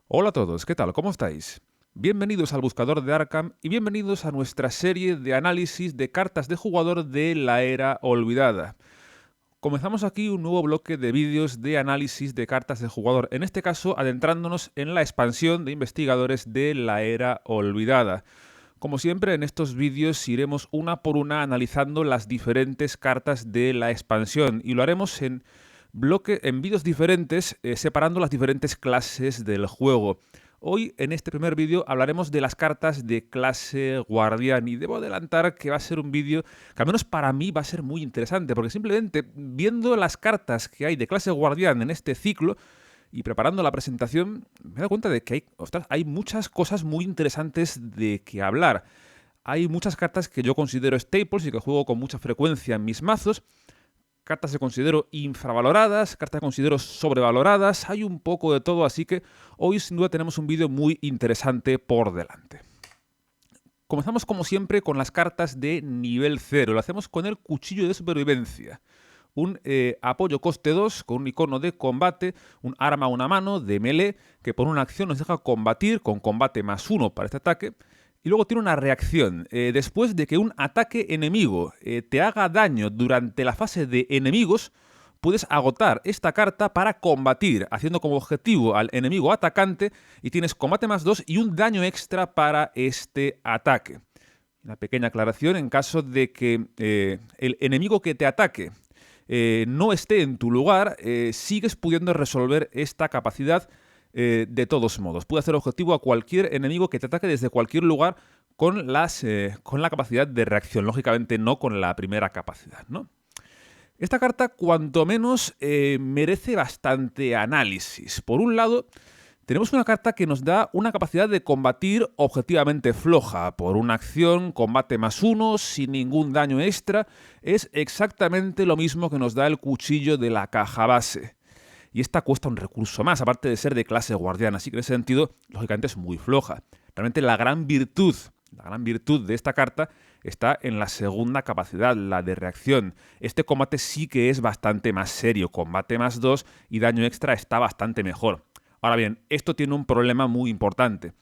Hola a todos, ¿qué tal? ¿Cómo estáis? Bienvenidos al buscador de Arkham y bienvenidos a nuestra serie de análisis de cartas de jugador de la era olvidada. Comenzamos aquí un nuevo bloque de vídeos de análisis de cartas de jugador, en este caso adentrándonos en la expansión de investigadores de la era olvidada. Como siempre, en estos vídeos iremos una por una analizando las diferentes cartas de la expansión y lo haremos en vídeos diferentes, separando las diferentes clases del juego. Hoy, en este primer vídeo, hablaremos de las cartas de clase guardián y debo adelantar que va a ser un vídeo que al menos para mí va a ser muy interesante, porque simplemente viendo las cartas que hay de clase guardián en este ciclo y preparando la presentación, me he dado cuenta de que hay muchas cosas muy interesantes de que hablar. Hay muchas cartas que yo considero staples y que juego con mucha frecuencia en mis mazos, cartas que considero infravaloradas, cartas que considero sobrevaloradas, hay un poco de todo, así que hoy sin duda tenemos un vídeo muy interesante por delante. Comenzamos como siempre con las cartas de nivel 0, lo hacemos con el cuchillo de supervivencia. Un apoyo coste 2 con un icono de combate, un arma a una mano de melee que por una acción nos deja combatir con combate +1 para este ataque. Y luego tiene una reacción. Después de que un ataque enemigo te haga daño durante la fase de enemigos, puedes agotar esta carta para combatir, haciendo como objetivo al enemigo atacante y tienes combate +2 y un daño extra para este ataque. Una pequeña aclaración: en caso de que el enemigo que te ataque no esté en tu lugar, sigues pudiendo resolver esta capacidad de todos modos. Puede hacer objetivo a cualquier enemigo que te ataque desde cualquier lugar con la capacidad de reacción, lógicamente no con la primera capacidad, ¿no? Esta carta, cuanto menos, merece bastante análisis. Por un lado, tenemos una carta que nos da una capacidad de combatir objetivamente floja. Por una acción, combate +1, sin ningún daño extra. Es exactamente lo mismo que nos da el cuchillo de la caja base. Y esta cuesta un recurso más, aparte de ser de clase guardián. Así que en ese sentido, lógicamente es muy floja. Realmente la gran virtud de esta carta está en la segunda capacidad, la de reacción. Este combate sí que es bastante más serio. Combate +2 y daño extra está bastante mejor. Ahora bien, esto tiene un problema muy importante.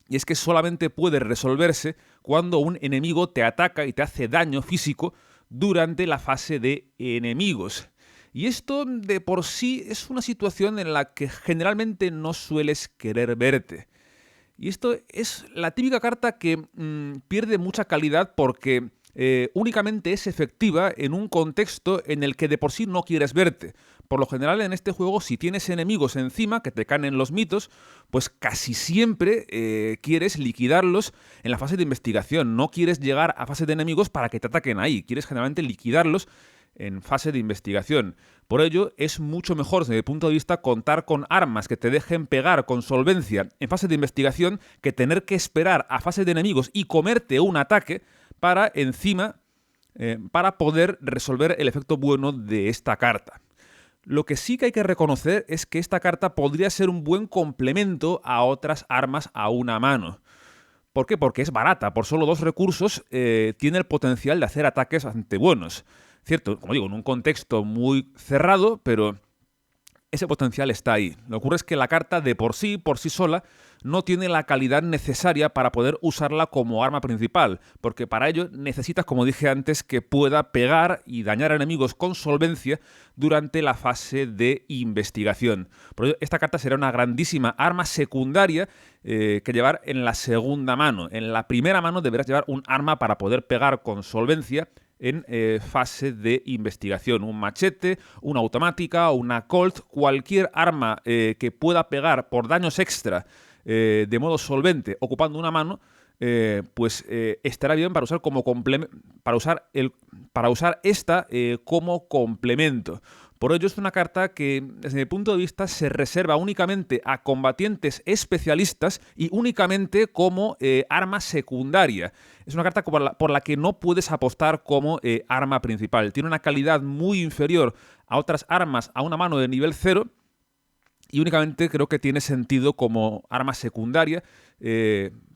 Y es que solamente puede resolverse cuando un enemigo te ataca y te hace daño físico durante la fase de enemigos. Y esto de por sí es una situación en la que generalmente no sueles querer verte. Y esto es la típica carta que pierde mucha calidad porque únicamente es efectiva en un contexto en el que de por sí no quieres verte. Por lo general en este juego, si tienes enemigos encima que te caen en los mitos, pues casi siempre quieres liquidarlos en la fase de investigación. No quieres llegar a fase de enemigos para que te ataquen ahí. Quieres generalmente liquidarlos en fase de investigación. Por ello, es mucho mejor, desde mi punto de vista, contar con armas que te dejen pegar con solvencia en fase de investigación que tener que esperar a fase de enemigos y comerte un ataque para encima, para poder resolver el efecto bueno de esta carta. Lo que sí que hay que reconocer es que esta carta podría ser un buen complemento a otras armas a una mano. ¿Por qué? Porque es barata. Por solo 2 recursos tiene el potencial de hacer ataques bastante buenos. Cierto, como digo, en un contexto muy cerrado, pero ese potencial está ahí. Lo que ocurre es que la carta de por sí sola, no tiene la calidad necesaria para poder usarla como arma principal, porque para ello necesitas, como dije antes, que pueda pegar y dañar a enemigos con solvencia durante la fase de investigación. Por ello, esta carta será una grandísima arma secundaria que llevar en la segunda mano. En la primera mano deberás llevar un arma para poder pegar con solvencia en fase de investigación. Un machete, una automática, una Colt, cualquier arma que pueda pegar por daños extra de modo solvente ocupando una mano, estará bien para usar como para usar esta como complemento. Por ello es una carta que, desde mi punto de vista, se reserva únicamente a combatientes especialistas y únicamente como arma secundaria. Es una carta por la que no puedes apostar como arma principal. Tiene una calidad muy inferior a otras armas a una mano de nivel 0 y únicamente creo que tiene sentido como arma secundaria,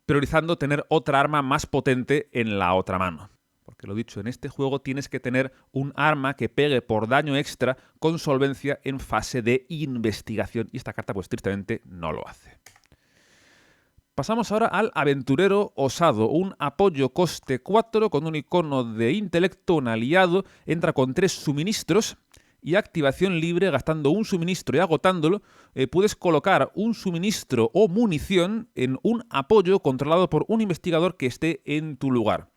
priorizando tener otra arma más potente en la otra mano. Porque lo dicho, en este juego tienes que tener un arma que pegue por daño extra con solvencia en fase de investigación. Y esta carta, pues tristemente, no lo hace. Pasamos ahora al Aventurero Osado, un apoyo coste 4 con un icono de intelecto, un aliado, entra con 3 suministros y activación libre, gastando un suministro y agotándolo, puedes colocar un suministro o munición en un apoyo controlado por un investigador que esté en tu lugar.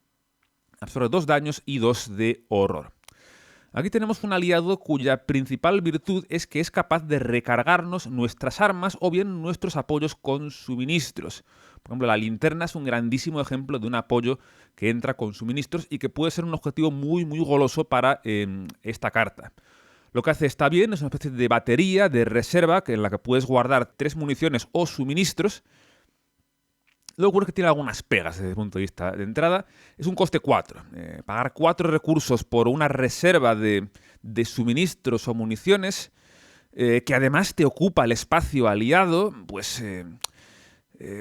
Absorbe 2 daños y 2 de horror. Aquí tenemos un aliado cuya principal virtud es que es capaz de recargarnos nuestras armas o bien nuestros apoyos con suministros. Por ejemplo, la linterna es un grandísimo ejemplo de un apoyo que entra con suministros y que puede ser un objetivo muy goloso para esta carta. Lo que hace está bien, es una especie de batería de reserva en la que puedes guardar 3 municiones o suministros. Luego ocurre que tiene algunas pegas desde el punto de vista de entrada. Es un coste 4. Pagar 4 recursos por una reserva de suministros o municiones, que además te ocupa el espacio aliado, pues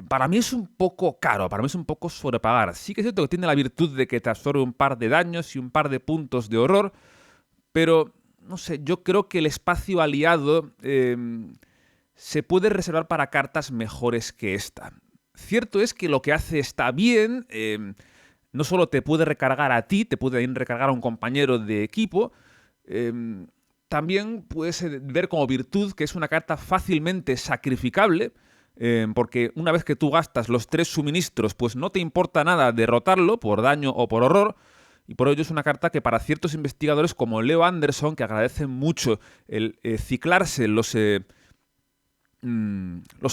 para mí es un poco caro, para mí es un poco sobrepagar. Sí que es cierto que tiene la virtud de que te absorbe un par de daños y un par de puntos de horror, pero no sé, yo creo que el espacio aliado se puede reservar para cartas mejores que esta. Cierto es que lo que hace está bien, no solo te puede recargar a ti, te puede recargar a un compañero de equipo, también puedes ver como virtud que es una carta fácilmente sacrificable, porque una vez que tú gastas los 3 suministros, pues no te importa nada derrotarlo por daño o por horror, y por ello es una carta que para ciertos investigadores como Leo Anderson, que agradecen mucho el ciclarse los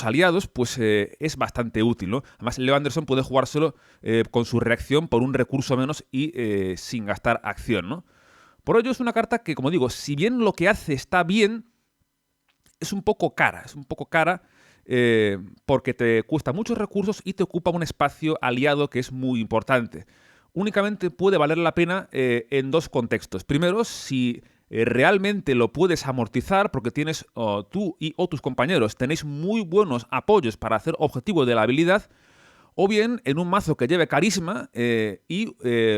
aliados, pues es bastante útil, ¿no? Además, Leo Anderson puede jugárselo con su reacción por un recurso menos y sin gastar acción, ¿no? Por ello es una carta que, como digo, si bien lo que hace está bien, es un poco cara. Es un poco cara porque te cuesta muchos recursos y te ocupa un espacio aliado que es muy importante. Únicamente puede valer la pena en 2 contextos. Primero, si realmente lo puedes amortizar porque tienes tú o tus compañeros tenéis muy buenos apoyos para hacer objetivo de la habilidad, o bien en un mazo que lleve carisma y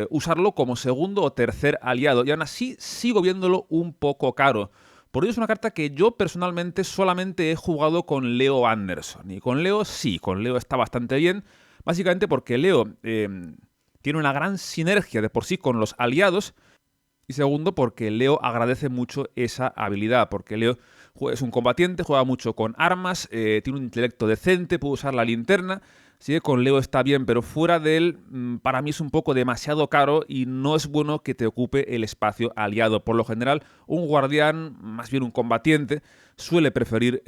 usarlo como segundo o tercer aliado. Y aún así sigo viéndolo un poco caro. Por ello es una carta que yo personalmente solamente he jugado con Leo Anderson. Y con Leo sí, con Leo está bastante bien. Básicamente porque Leo tiene una gran sinergia de por sí con los aliados. Y segundo, porque Leo agradece mucho esa habilidad, porque Leo es un combatiente, juega mucho con armas, tiene un intelecto decente, puede usar la linterna, así que con Leo está bien, pero fuera de él, para mí es un poco demasiado caro y no es bueno que te ocupe el espacio aliado. Por lo general, un guardián, más bien un combatiente, suele preferir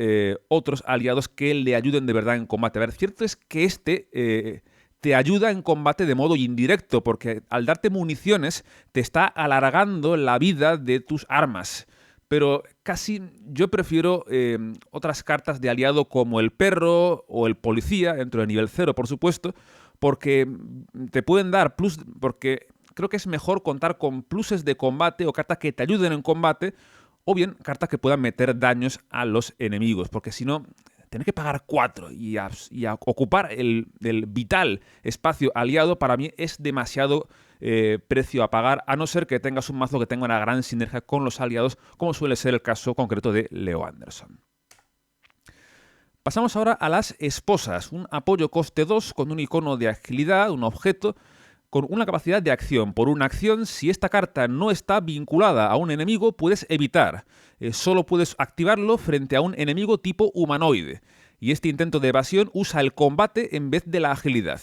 otros aliados que le ayuden de verdad en combate. A ver, cierto es que te ayuda en combate de modo indirecto, porque al darte municiones te está alargando la vida de tus armas. Pero casi yo prefiero otras cartas de aliado como el perro o el policía, dentro de nivel 0 por supuesto, porque te pueden dar plus, porque creo que es mejor contar con pluses de combate o cartas que te ayuden en combate, o bien cartas que puedan meter daños a los enemigos, porque si no, tener que pagar 4 y ocupar el vital espacio aliado para mí es demasiado precio a pagar, a no ser que tengas un mazo que tenga una gran sinergia con los aliados, como suele ser el caso concreto de Leo Anderson. Pasamos ahora a las esposas, un apoyo coste 2 con un icono de agilidad, un objeto con una capacidad de acción. Por una acción, si esta carta no está vinculada a un enemigo, puedes evitar. Solo puedes activarlo frente a un enemigo tipo humanoide. Y este intento de evasión usa el combate en vez de la agilidad.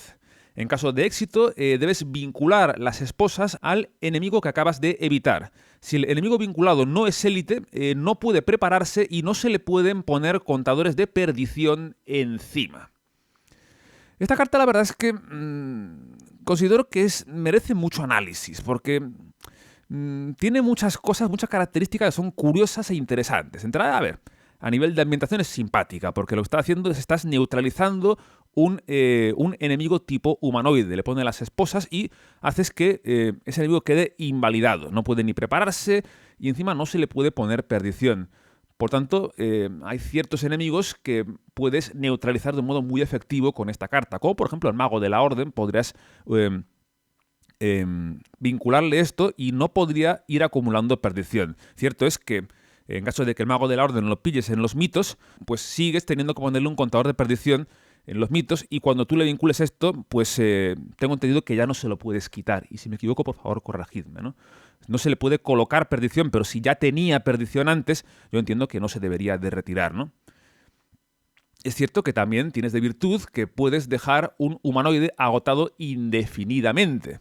En caso de éxito, debes vincular las esposas al enemigo que acabas de evitar. Si el enemigo vinculado no es élite, no puede prepararse y no se le pueden poner contadores de perdición encima. Esta carta la verdad es que considero que merece mucho análisis, porque tiene muchas cosas, muchas características que son curiosas e interesantes. Entrada, a ver, a nivel de ambientación es simpática, porque lo que estás haciendo es estás neutralizando un enemigo tipo humanoide. Le pones las esposas y haces que ese enemigo quede invalidado. No puede ni prepararse y encima no se le puede poner perdición. Por tanto, hay ciertos enemigos que puedes neutralizar de un modo muy efectivo con esta carta. Como por ejemplo el Mago de la Orden, podrías vincularle esto y no podría ir acumulando perdición. Cierto es que en caso de que el mago de la orden lo pilles en los mitos, pues sigues teniendo que ponerle un contador de perdición en los mitos, y cuando tú le vincules esto, pues tengo entendido que ya no se lo puedes quitar. Y si me equivoco, por favor, corregidme, ¿no? No se le puede colocar perdición, pero si ya tenía perdición antes, yo entiendo que no se debería de retirar, ¿no? Es cierto que también tienes de virtud que puedes dejar un humanoide agotado indefinidamente.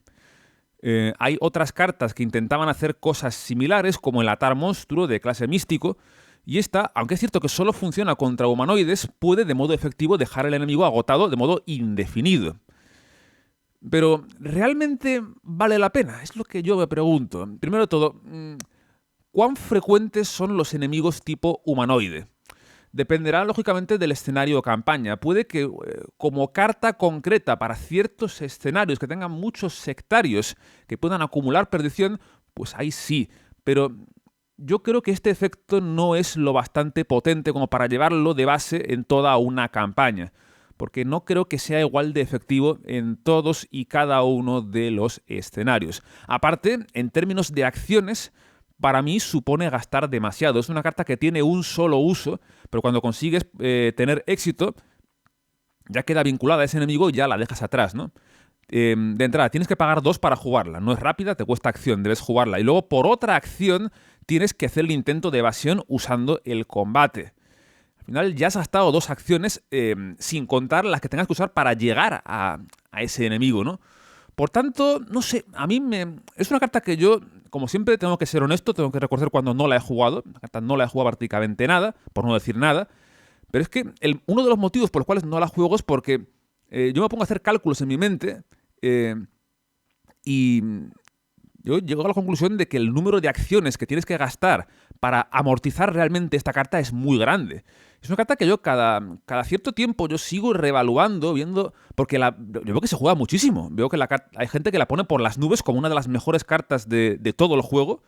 Hay otras cartas que intentaban hacer cosas similares, como el atar monstruo de clase místico, y esta, aunque es cierto que solo funciona contra humanoides, puede de modo efectivo dejar al enemigo agotado de modo indefinido. Pero, ¿realmente vale la pena? Es lo que yo me pregunto. Primero de todo, ¿cuán frecuentes son los enemigos tipo humanoide? Dependerá, lógicamente, del escenario o campaña. Puede que, como carta concreta para ciertos escenarios que tengan muchos sectarios que puedan acumular perdición, pues ahí sí. Pero yo creo que este efecto no es lo bastante potente como para llevarlo de base en toda una campaña, porque no creo que sea igual de efectivo en todos y cada uno de los escenarios. Aparte, en términos de acciones, para mí supone gastar demasiado. Es una carta que tiene un solo uso, pero cuando consigues tener éxito, ya queda vinculada a ese enemigo y ya la dejas atrás, ¿no? De entrada, tienes que pagar 2 para jugarla. No es rápida, te cuesta acción, debes jugarla. Y luego, por otra acción, tienes que hacer el intento de evasión usando el combate. Al final ya has gastado 2 acciones sin contar las que tengas que usar para llegar a ese enemigo, ¿no? Por tanto, no sé, es una carta que yo, como siempre, tengo que ser honesto, tengo que reconocer cuando no la he jugado. La carta no la he jugado prácticamente nada, por no decir nada. Pero es que uno de los motivos por los cuales no la juego es porque yo me pongo a hacer cálculos en mi mente y yo llego a la conclusión de que el número de acciones que tienes que gastar para amortizar realmente esta carta es muy grande. Es una carta que yo cada cierto tiempo yo sigo reevaluando, viendo, porque yo veo que se juega muchísimo. Veo que hay gente que la pone por las nubes como una de las mejores cartas de todo el juego,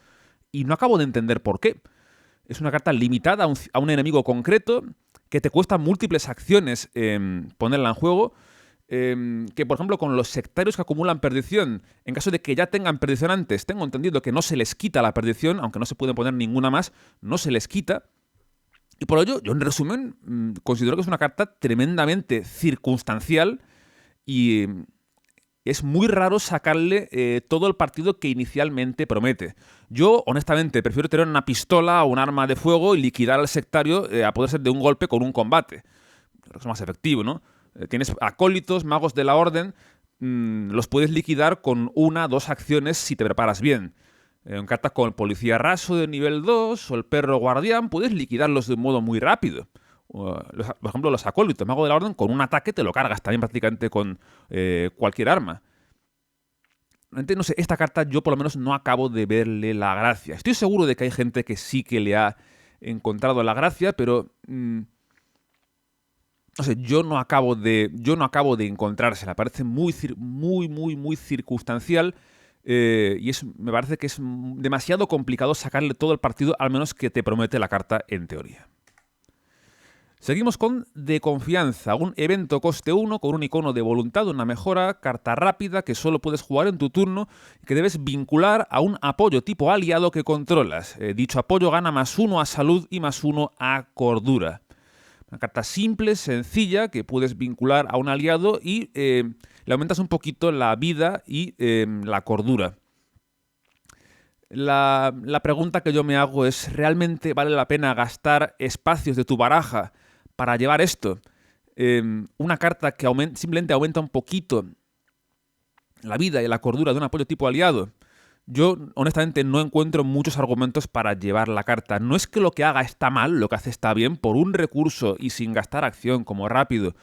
y no acabo de entender por qué. Es una carta limitada a un enemigo concreto, que te cuesta múltiples acciones ponerla en juego, que por ejemplo con los sectarios que acumulan perdición, en caso de que ya tengan perdición antes, tengo entendido que no se les quita la perdición, aunque no se puede poner ninguna más, no se les quita. Y por ello, yo en resumen considero que es una carta tremendamente circunstancial y es muy raro sacarle todo el partido que inicialmente promete. Yo, honestamente, prefiero tener una pistola o un arma de fuego y liquidar al sectario a poder ser de un golpe con un combate. Creo que es más efectivo, ¿no? Tienes acólitos, magos de la orden, los puedes liquidar con 1 o 2 acciones si te preparas bien. En cartas con el policía raso de nivel 2 o el perro guardián, puedes liquidarlos de un modo muy rápido. Por ejemplo, los acólitos, mago de la orden, con un ataque te lo cargas también prácticamente con cualquier arma. No sé, esta carta yo por lo menos no acabo de verle la gracia. Estoy seguro de que hay gente que sí que le ha encontrado la gracia, pero no sé, yo no acabo de encontrársela. Parece muy circunstancial. Y me parece que es demasiado complicado sacarle todo el partido, al menos que te promete la carta en teoría. Seguimos con De Confianza, un evento coste 1 con un icono de voluntad, una mejora, carta rápida que solo puedes jugar en tu turno y que debes vincular a un apoyo tipo aliado que controlas. Dicho apoyo gana +1 a salud y +1 a cordura. Una carta simple, sencilla, que puedes vincular a un aliado y le aumentas un poquito la vida y la cordura. La pregunta que yo me hago es, ¿realmente vale la pena gastar espacios de tu baraja para llevar esto? Una carta que simplemente aumenta un poquito la vida y la cordura de un apoyo tipo aliado. Yo, honestamente, no encuentro muchos argumentos para llevar la carta. No es que lo que haga está mal, lo que hace está bien, por un recurso y sin gastar acción, como rápido,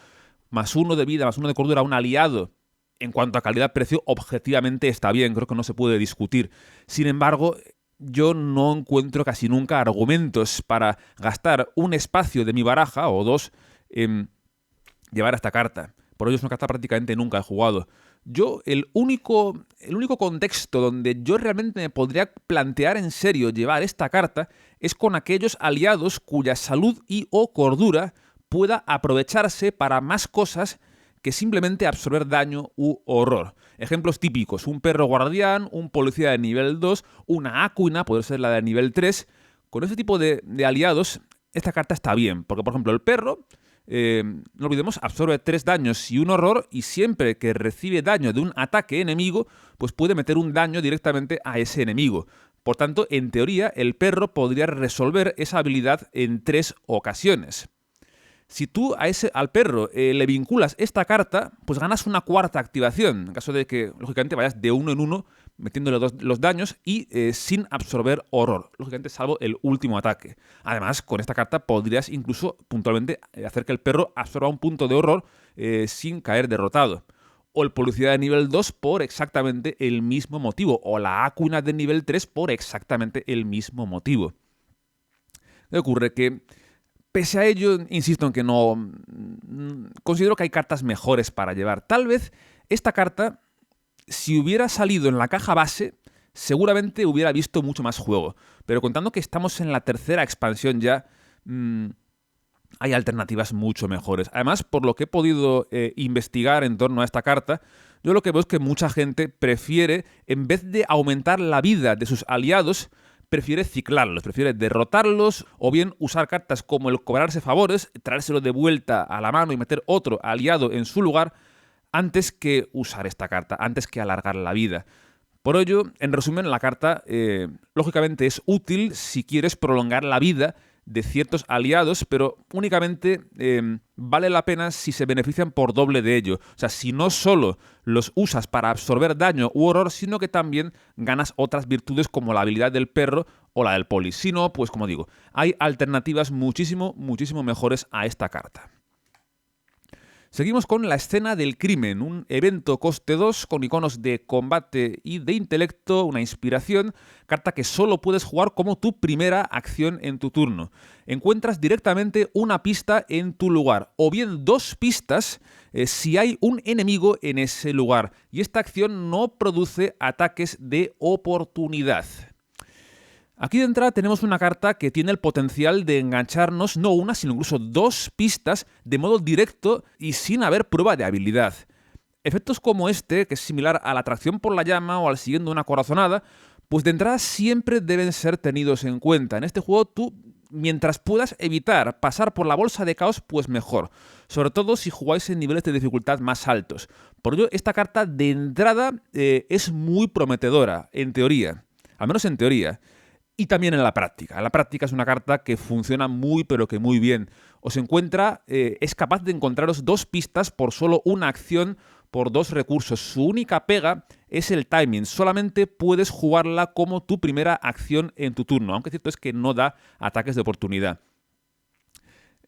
+1 de vida, +1 de cordura a un aliado. En cuanto a calidad-precio, objetivamente está bien, creo que no se puede discutir. Sin embargo, yo no encuentro casi nunca argumentos para gastar un espacio de mi baraja, o 2, en llevar esta carta. Por ello es una carta prácticamente nunca he jugado. Yo, el único contexto donde yo realmente me podría plantear en serio llevar esta carta es con aquellos aliados cuya salud y o cordura pueda aprovecharse para más cosas que simplemente absorber daño u horror. Ejemplos típicos: un perro guardián, un policía de nivel 2, una áquina, puede ser la de nivel 3. Con ese tipo de aliados, esta carta está bien, porque por ejemplo el perro, no olvidemos, absorbe 3 daños y un horror, y siempre que recibe daño de un ataque enemigo, pues puede meter un daño directamente a ese enemigo. Por tanto, en teoría, el perro podría resolver esa habilidad en 3 ocasiones. Si tú al perro le vinculas esta carta, pues ganas una cuarta activación, en caso de que, lógicamente, vayas de uno en uno metiéndole los daños y sin absorber horror, lógicamente salvo el último ataque. Además, con esta carta podrías incluso puntualmente hacer que el perro absorba un punto de horror sin caer derrotado. O el policía de nivel 2 por exactamente el mismo motivo, o la áquina de nivel 3 por exactamente el mismo motivo. ¿Qué ocurre? Que pese a ello, insisto en que no considero que hay cartas mejores para llevar. Tal vez esta carta, si hubiera salido en la caja base, seguramente hubiera visto mucho más juego. Pero contando que estamos en la tercera expansión ya, hay alternativas mucho mejores. Además, por lo que he podido investigar en torno a esta carta, yo lo que veo es que mucha gente prefiere, en vez de aumentar la vida de sus aliados, prefiere ciclarlos, prefiere derrotarlos, o bien usar cartas como el cobrarse favores, traérselo de vuelta a la mano y meter otro aliado en su lugar, antes que usar esta carta, antes que alargar la vida. Por ello, en resumen, la carta lógicamente es útil si quieres prolongar la vida de ciertos aliados, pero únicamente vale la pena si se benefician por doble de ello. O sea, si no solo los usas para absorber daño u horror, sino que también ganas otras virtudes como la habilidad del perro o la del poli. Si no, pues como digo, hay alternativas muchísimo mejores a esta carta. Seguimos con la escena del crimen, un evento coste 2 con iconos de combate y de intelecto, una inspiración, carta que solo puedes jugar como tu primera acción en tu turno. Encuentras directamente una pista en tu lugar, o bien 2 pistas si hay un enemigo en ese lugar, y esta acción no produce ataques de oportunidad. Aquí de entrada tenemos una carta que tiene el potencial de engancharnos no una, sino incluso 2 pistas de modo directo y sin haber prueba de habilidad. Efectos como este, que es similar a la atracción por la llama o al siguiendo una corazonada, pues de entrada siempre deben ser tenidos en cuenta. En este juego tú, mientras puedas evitar pasar por la bolsa de caos, pues mejor. Sobre todo si jugáis en niveles de dificultad más altos. Por ello, esta carta de entrada es muy prometedora, en teoría. Al menos en teoría. Y también en la práctica. En la práctica es una carta que funciona muy pero que muy bien. Es capaz de encontraros 2 pistas por solo una acción por 2 recursos. Su única pega es el timing. Solamente puedes jugarla como tu primera acción en tu turno, aunque cierto es que no da ataques de oportunidad.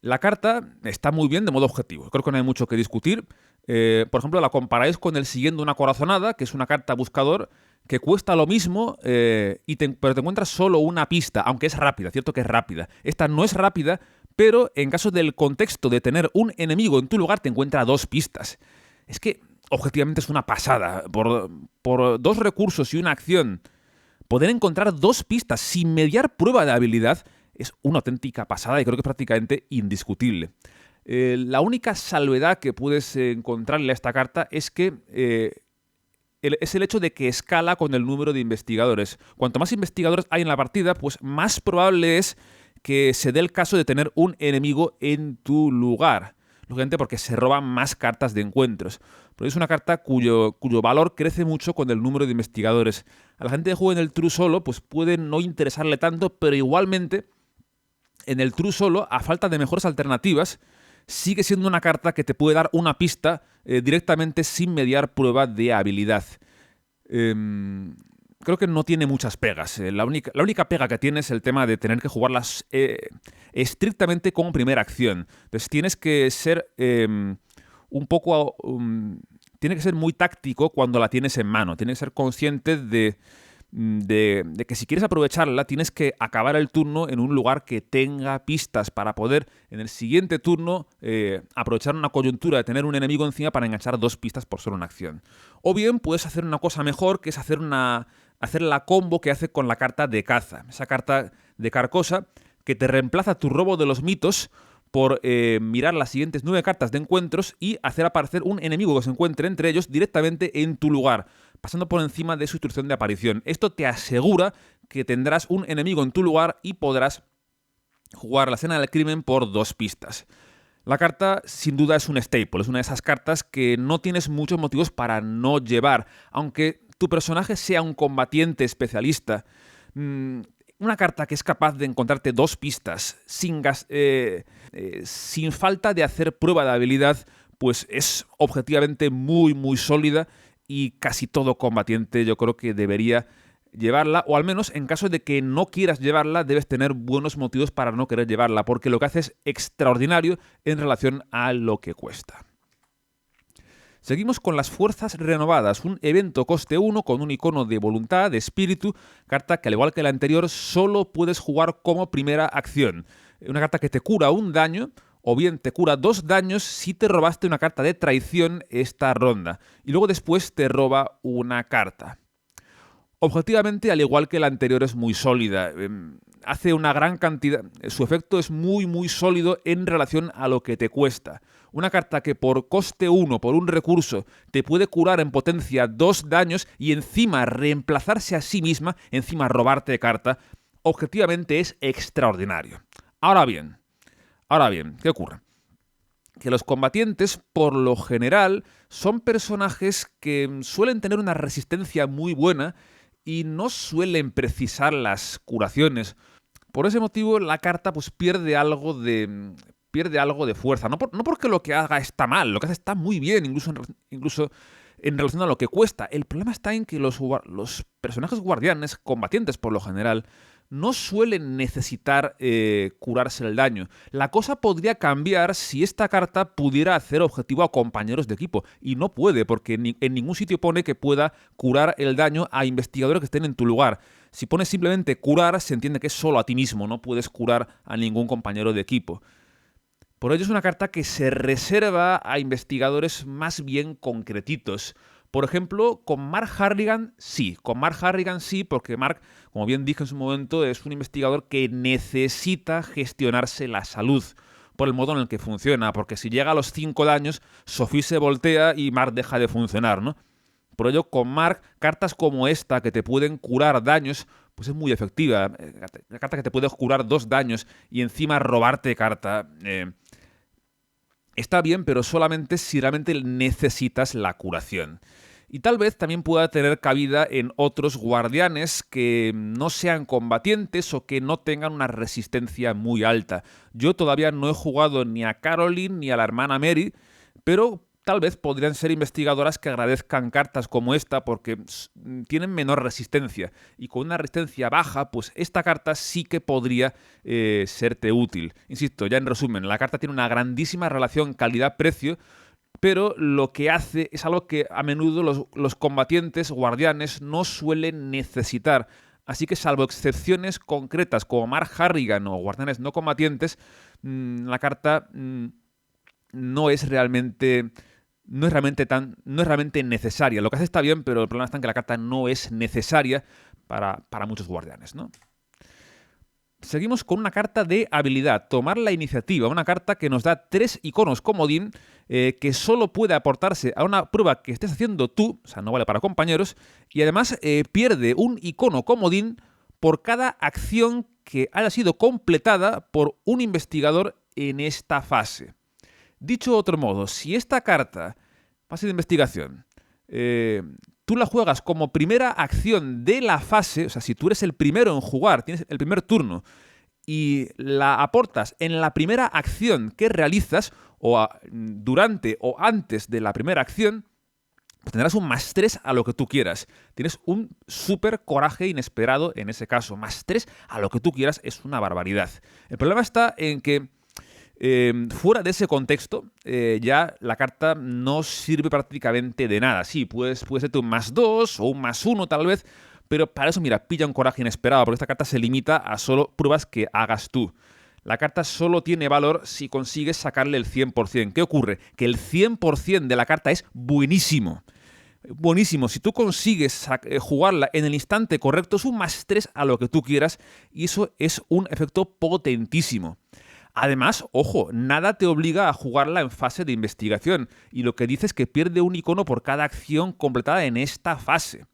La carta está muy bien de modo objetivo. Creo que no hay mucho que discutir. Por ejemplo, la comparáis con el siguiendo una corazonada, que es una carta buscador que cuesta lo mismo, pero te encuentras solo una pista, aunque es rápida, cierto que es rápida. Esta no es rápida, pero en caso del contexto de tener un enemigo en tu lugar, te encuentra 2 pistas. Es que, objetivamente, es una pasada. Por 2 recursos y una acción, poder encontrar 2 pistas sin mediar prueba de habilidad es una auténtica pasada y creo que es prácticamente indiscutible. La única salvedad que puedes encontrarle a esta carta es que es el hecho de que escala con el número de investigadores. Cuanto más investigadores hay en la partida, pues más probable es que se dé el caso de tener un enemigo en tu lugar. Lógicamente porque se roban más cartas de encuentros. Pero es una carta cuyo valor crece mucho con el número de investigadores. A la gente que juega en el True Solo, pues puede no interesarle tanto, pero igualmente en el True Solo, a falta de mejores alternativas, sigue siendo una carta que te puede dar una pista directamente sin mediar prueba de habilidad. Creo que no tiene muchas pegas. La única pega que tiene es el tema de tener que jugarlas estrictamente como primera acción. Entonces tienes que ser tiene que ser muy táctico cuando la tienes en mano. Tienes que ser consciente de que si quieres aprovecharla tienes que acabar el turno en un lugar que tenga pistas para poder en el siguiente turno aprovechar una coyuntura de tener un enemigo encima para enganchar 2 pistas por solo una acción. O bien puedes hacer una cosa mejor, que es hacer la combo que hace con la carta de caza, esa carta de Carcosa que te reemplaza tu robo de los mitos por mirar las siguientes 9 cartas de encuentros y hacer aparecer un enemigo que se encuentre entre ellos directamente en tu lugar, pasando por encima de su instrucción de aparición. Esto te asegura que tendrás un enemigo en tu lugar y podrás jugar la escena del crimen por 2 pistas. La carta sin duda es un staple, es una de esas cartas que no tienes muchos motivos para no llevar, aunque tu personaje sea un combatiente especialista. Una carta que es capaz de encontrarte 2 pistas sin falta de hacer prueba de habilidad, pues es objetivamente muy muy sólida y casi todo combatiente yo creo que debería llevarla, o al menos en caso de que no quieras llevarla, debes tener buenos motivos para no querer llevarla, porque lo que hace es extraordinario en relación a lo que cuesta. Seguimos con las fuerzas renovadas, un evento coste 1 con un icono de voluntad, de espíritu, carta que al igual que la anterior solo puedes jugar como primera acción. Una carta que te cura un daño, o bien te cura 2 daños si te robaste una carta de traición esta ronda, y luego después te roba una carta. Objetivamente, al igual que la anterior, es muy sólida. Hace una gran cantidad. Su efecto es muy, muy sólido en relación a lo que te cuesta. Una carta que por coste 1, por un recurso, te puede curar en potencia 2 daños y encima reemplazarse a sí misma, encima robarte carta, objetivamente es extraordinario. Ahora bien, ¿qué ocurre? Que los combatientes, por lo general, son personajes que suelen tener una resistencia muy buena y no suelen precisar las curaciones. Por ese motivo, la carta pues pierde algo de fuerza. No porque lo que haga está mal, lo que hace está muy bien, incluso en relación a lo que cuesta. El problema está en que los personajes guardianes, combatientes por lo general, no suelen necesitar curarse el daño. La cosa podría cambiar si esta carta pudiera hacer objetivo a compañeros de equipo. Y no puede, porque en ningún sitio pone que pueda curar el daño a investigadores que estén en tu lugar. Si pones simplemente curar, se entiende que es solo a ti mismo, no puedes curar a ningún compañero de equipo. Por ello es una carta que se reserva a investigadores más bien concretitos. Por ejemplo, con Mark Harrigan sí. Con Mark Harrigan sí, porque Mark, como bien dije en su momento, es un investigador que necesita gestionarse la salud por el modo en el que funciona. Porque si llega a los 5 daños, Sophie se voltea y Mark deja de funcionar, ¿no? Por ello, con Mark, cartas como esta que te pueden curar daños, pues es muy efectiva. La carta que te puede curar 2 daños y encima robarte carta. Está bien, pero solamente si realmente necesitas la curación. Y tal vez también pueda tener cabida en otros guardianes que no sean combatientes o que no tengan una resistencia muy alta. Yo todavía no he jugado ni a Caroline ni a la hermana Mary, pero tal vez podrían ser investigadoras que agradezcan cartas como esta porque tienen menor resistencia. Y con una resistencia baja, pues esta carta sí que podría serte útil. Insisto, ya en resumen, la carta tiene una grandísima relación calidad-precio, pero lo que hace es algo que a menudo los combatientes guardianes no suelen necesitar. Así que salvo excepciones concretas como Mark Harrigan o guardianes no combatientes, la carta no es realmente necesaria. Lo que hace está bien, pero el problema está en que la carta no es necesaria para muchos guardianes, ¿no? Seguimos con una carta de habilidad, tomar la iniciativa, una carta que nos da 3 iconos comodín que solo puede aportarse a una prueba que estés haciendo tú, o sea, no vale para compañeros, y además pierde un icono comodín por cada acción que haya sido completada por un investigador en esta fase. Dicho de otro modo, si esta carta, fase de investigación, tú la juegas como primera acción de la fase, o sea, si tú eres el primero en jugar, tienes el primer turno, y la aportas en la primera acción que realizas, o durante o antes de la primera acción, pues tendrás un +3 a lo que tú quieras. Tienes un súper coraje inesperado en ese caso. +3 a lo que tú quieras es una barbaridad. El problema está en que fuera de ese contexto, ya la carta no sirve prácticamente de nada. Sí, puede serte un +2 o un +1 tal vez, pero para eso, mira, pilla un coraje inesperado, porque esta carta se limita a solo pruebas que hagas tú. La carta solo tiene valor si consigues sacarle el 100%. ¿Qué ocurre? Que el 100% de la carta es buenísimo. Buenísimo. Si tú consigues jugarla en el instante correcto, es un +3 a lo que tú quieras y eso es un efecto potentísimo. Además, ojo, nada te obliga a jugarla en fase de investigación, y lo que dice es que pierde un icono por cada acción completada en esta fase.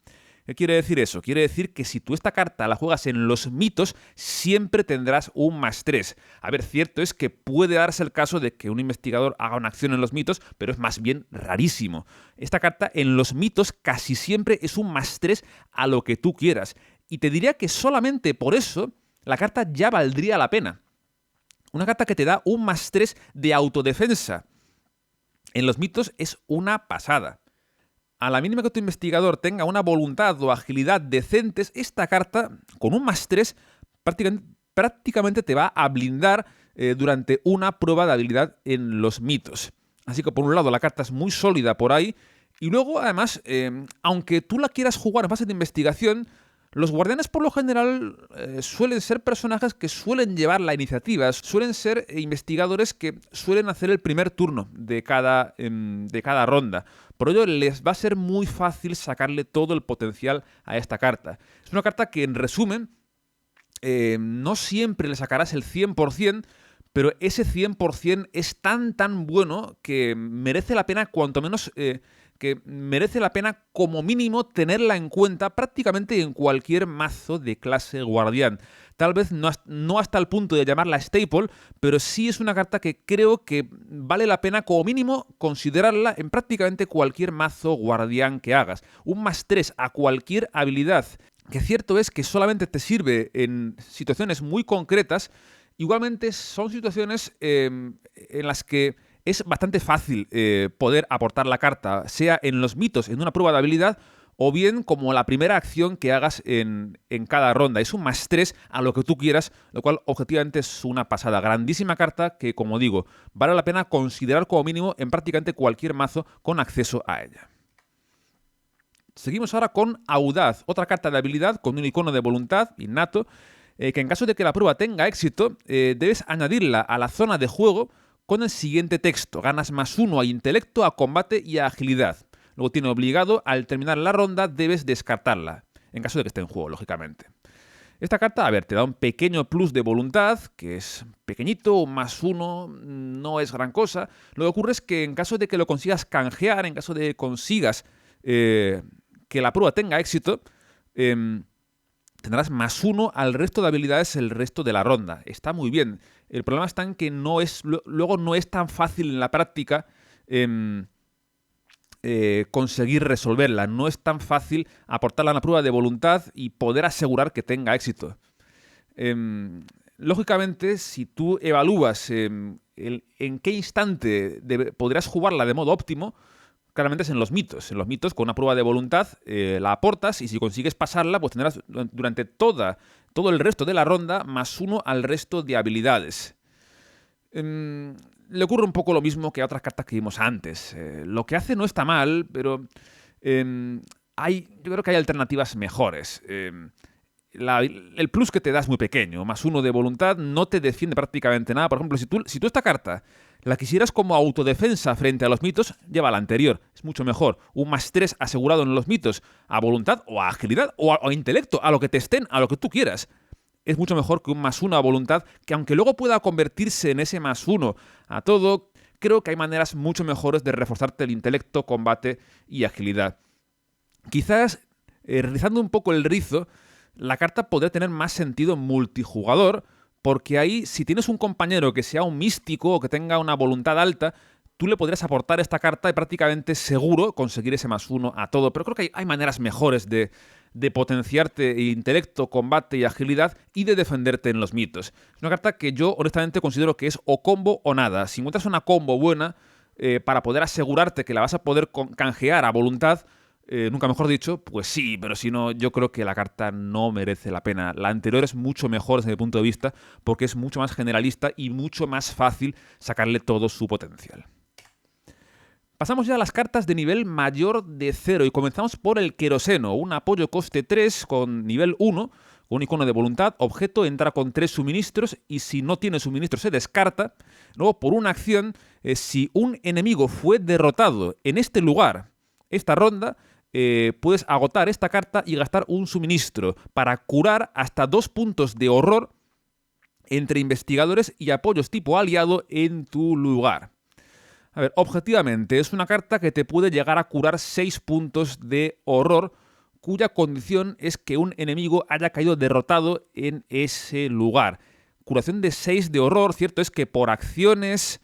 ¿Qué quiere decir eso? Quiere decir que si tú esta carta la juegas en los mitos, siempre tendrás un +3. A ver, cierto es que puede darse el caso de que un investigador haga una acción en los mitos, pero es más bien rarísimo. Esta carta en los mitos casi siempre es un +3 a lo que tú quieras. Y te diría que solamente por eso la carta ya valdría la pena. Una carta que te da un +3 de autodefensa en los mitos es una pasada. A la mínima que tu investigador tenga una voluntad o agilidad decentes, esta carta, con un +3, prácticamente te va a blindar durante una prueba de habilidad en los mitos. Así que por un lado la carta es muy sólida por ahí, y luego además, aunque tú la quieras jugar en fase de investigación, los guardianes por lo general suelen ser personajes que suelen llevar la iniciativa, suelen ser investigadores que suelen hacer el primer turno de cada ronda. Por ello les va a ser muy fácil sacarle todo el potencial a esta carta. Es una carta que, en resumen, no siempre le sacarás el 100%, pero ese 100% es tan bueno que merece la pena, cuanto menos, que merece la pena como mínimo tenerla en cuenta prácticamente en cualquier mazo de clase guardián. Tal vez no hasta el punto de llamarla staple, pero sí es una carta que creo que vale la pena como mínimo considerarla en prácticamente cualquier mazo guardián que hagas. Un +3 a cualquier habilidad, que cierto es que solamente te sirve en situaciones muy concretas. Igualmente son situaciones en las que es bastante fácil poder aportar la carta, sea en los mitos, en una prueba de habilidad, o bien como la primera acción que hagas en cada ronda. Es un +3 a lo que tú quieras, lo cual objetivamente es una pasada. Grandísima carta que, como digo, vale la pena considerar como mínimo en prácticamente cualquier mazo con acceso a ella. Seguimos ahora con Audaz, otra carta de habilidad con un icono de voluntad innato, que en caso de que la prueba tenga éxito, debes añadirla a la zona de juego con el siguiente texto: ganas +1 a intelecto, a combate y a agilidad. Luego tiene obligado, al terminar la ronda debes descartarla, en caso de que esté en juego, lógicamente. Esta carta, a ver, te da un pequeño plus de voluntad, que es pequeñito, un +1, no es gran cosa. Lo que ocurre es que en caso de que lo consigas canjear, en caso de que consigas que la prueba tenga éxito, tendrás +1 al resto de habilidades el resto de la ronda. Está muy bien. El problema está en que luego no es tan fácil en la práctica conseguir resolverla. No es tan fácil aportarla a una prueba de voluntad y poder asegurar que tenga éxito. Lógicamente, si tú evalúas en qué instante podrías jugarla de modo óptimo, claramente es en los mitos. En los mitos, con una prueba de voluntad, la aportas, y si consigues pasarla, pues tendrás durante todo el resto de la ronda +1 al resto de habilidades. Le ocurre un poco lo mismo que a otras cartas que vimos antes. Lo que hace no está mal, pero yo creo que hay alternativas mejores. El plus que te da es muy pequeño. +1 de voluntad no te defiende prácticamente nada. Por ejemplo, si tú esta carta la quisieras como autodefensa frente a los mitos, lleva la anterior. Es mucho mejor. Un +3 asegurado en los mitos a voluntad o a agilidad o a intelecto, a lo que te estén, a lo que tú quieras. Es mucho mejor que un +1 a voluntad, que aunque luego pueda convertirse en ese +1 a todo, creo que hay maneras mucho mejores de reforzarte el intelecto, combate y agilidad. Quizás, realizando un poco el rizo, la carta podría tener más sentido multijugador, porque ahí, si tienes un compañero que sea un místico o que tenga una voluntad alta, tú le podrías aportar esta carta y prácticamente seguro conseguir ese +1 a todo. Pero creo que hay maneras mejores de potenciarte intelecto, combate y agilidad, y de defenderte en los mitos. Es una carta que yo honestamente considero que es o combo o nada. Si encuentras una combo buena, para poder asegurarte que la vas a poder canjear a voluntad, nunca mejor dicho, pues sí, pero si no, yo creo que la carta no merece la pena. La anterior es mucho mejor desde mi punto de vista, porque es mucho más generalista y mucho más fácil sacarle todo su potencial. Pasamos ya a las cartas de nivel mayor de 0 y comenzamos por el queroseno, un apoyo coste 3 con nivel 1, con un icono de voluntad, objeto, entra con 3 suministros y si no tiene suministros se descarta. Luego, por una acción, si un enemigo fue derrotado en este lugar, esta ronda, puedes agotar esta carta y gastar un suministro para curar hasta 2 puntos de horror entre investigadores y apoyos tipo aliado en tu lugar. A ver, objetivamente, es una carta que te puede llegar a curar 6 puntos de horror, cuya condición es que un enemigo haya caído derrotado en ese lugar. Curación de 6 de horror, cierto es que por acciones...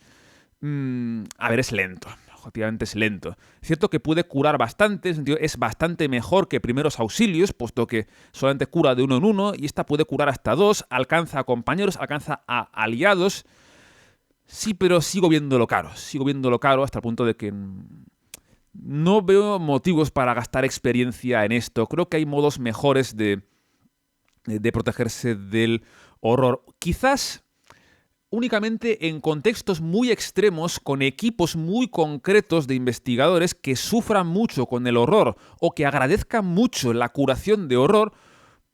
a ver, es lento. Objetivamente es lento. Es cierto que puede curar bastante, es bastante mejor que primeros auxilios, puesto que solamente cura de 1 en 1, y esta puede curar hasta 2, alcanza a compañeros, alcanza a aliados. Sí, pero sigo viéndolo caro hasta el punto de que no veo motivos para gastar experiencia en esto. Creo que hay modos mejores de protegerse del horror. Quizás únicamente en contextos muy extremos, con equipos muy concretos de investigadores que sufran mucho con el horror o que agradezcan mucho la curación de horror,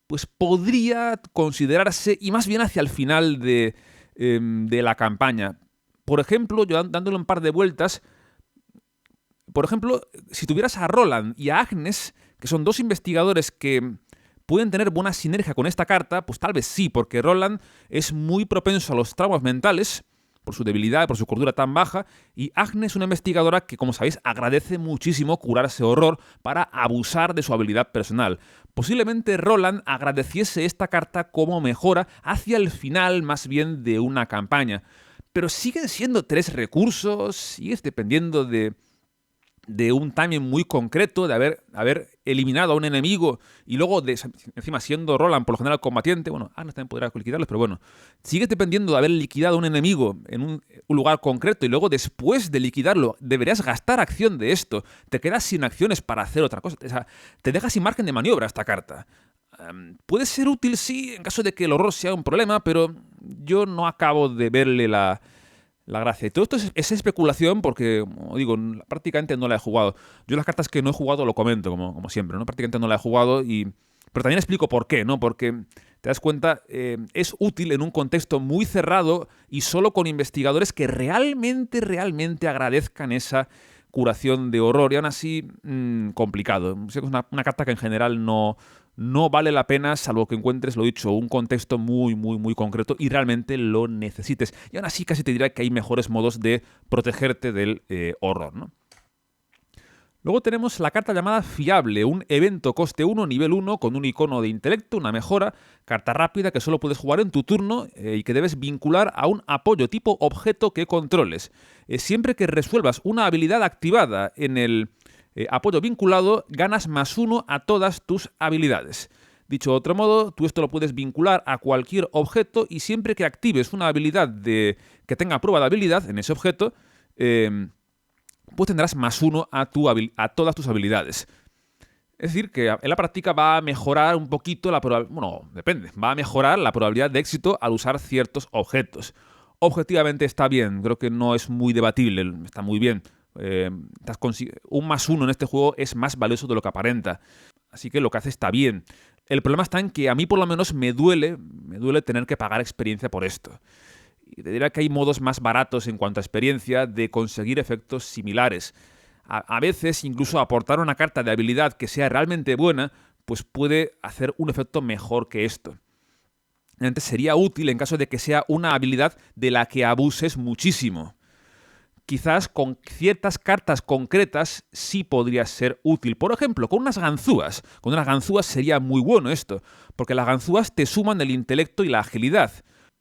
pues podría considerarse, y más bien hacia el final de la campaña. Por ejemplo, yo dándole un par de vueltas, por ejemplo, si tuvieras a Roland y a Agnes, que son dos investigadores que pueden tener buena sinergia con esta carta, pues tal vez sí, porque Roland es muy propenso a los traumas mentales, por su debilidad, por su cordura tan baja, y Agnes es una investigadora que, como sabéis, agradece muchísimo curarse horror para abusar de su habilidad personal. Posiblemente Roland agradeciese esta carta como mejora hacia el final más bien de una campaña. Pero siguen siendo 3 recursos, sigues dependiendo de un timing muy concreto, de haber eliminado a un enemigo y luego, encima siendo Roland por lo general combatiente, bueno, Agnes también podrá liquidarlos, pero bueno, sigues dependiendo de haber liquidado a un enemigo en un lugar concreto y luego después de liquidarlo deberías gastar acción de esto, te quedas sin acciones para hacer otra cosa, o sea, te dejas sin margen de maniobra esta carta. Puede ser útil, sí, en caso de que el horror sea un problema, pero yo no acabo de verle la gracia. Y todo esto es especulación porque, como digo, prácticamente no la he jugado. Yo las cartas que no he jugado lo comento, como siempre, ¿no? Prácticamente no la he jugado, pero también explico por qué, ¿no? Porque, te das cuenta, es útil en un contexto muy cerrado y solo con investigadores que realmente agradezcan esa curación de horror. Y aún así, complicado. Sé que es una carta que en general no vale la pena, salvo que encuentres, lo dicho, un contexto muy concreto y realmente lo necesites. Y aún así casi te diré que hay mejores modos de protegerte del horror, ¿no? Luego tenemos la carta llamada Fiable, un evento coste 1, nivel 1, con un icono de intelecto, una mejora, carta rápida que solo puedes jugar en tu turno y que debes vincular a un apoyo tipo objeto que controles. Siempre que resuelvas una habilidad activada en el apoyo vinculado, ganas +1 a todas tus habilidades. Dicho de otro modo, tú esto lo puedes vincular a cualquier objeto y siempre que actives una habilidad que tenga prueba de habilidad en ese objeto, pues tendrás +1 a todas tus habilidades. Es decir, que en la práctica va a mejorar un poquito la probabilidad... Bueno, depende. Va a mejorar la probabilidad de éxito al usar ciertos objetos. Objetivamente está bien. Creo que no es muy debatible. Está muy bien. Un +1 en este juego es más valioso de lo que aparenta. Así que lo que hace está bien. El problema está en que a mí por lo menos me duele tener que pagar experiencia por esto. Y te diré que hay modos más baratos en cuanto a experiencia de conseguir efectos similares. A veces, incluso aportar una carta de habilidad que sea realmente buena, pues puede hacer un efecto mejor que esto. Entonces sería útil en caso de que sea una habilidad de la que abuses muchísimo. Quizás con ciertas cartas concretas sí podría ser útil. Por ejemplo, con unas ganzúas. Con unas ganzúas sería muy bueno esto, porque las ganzúas te suman el intelecto y la agilidad.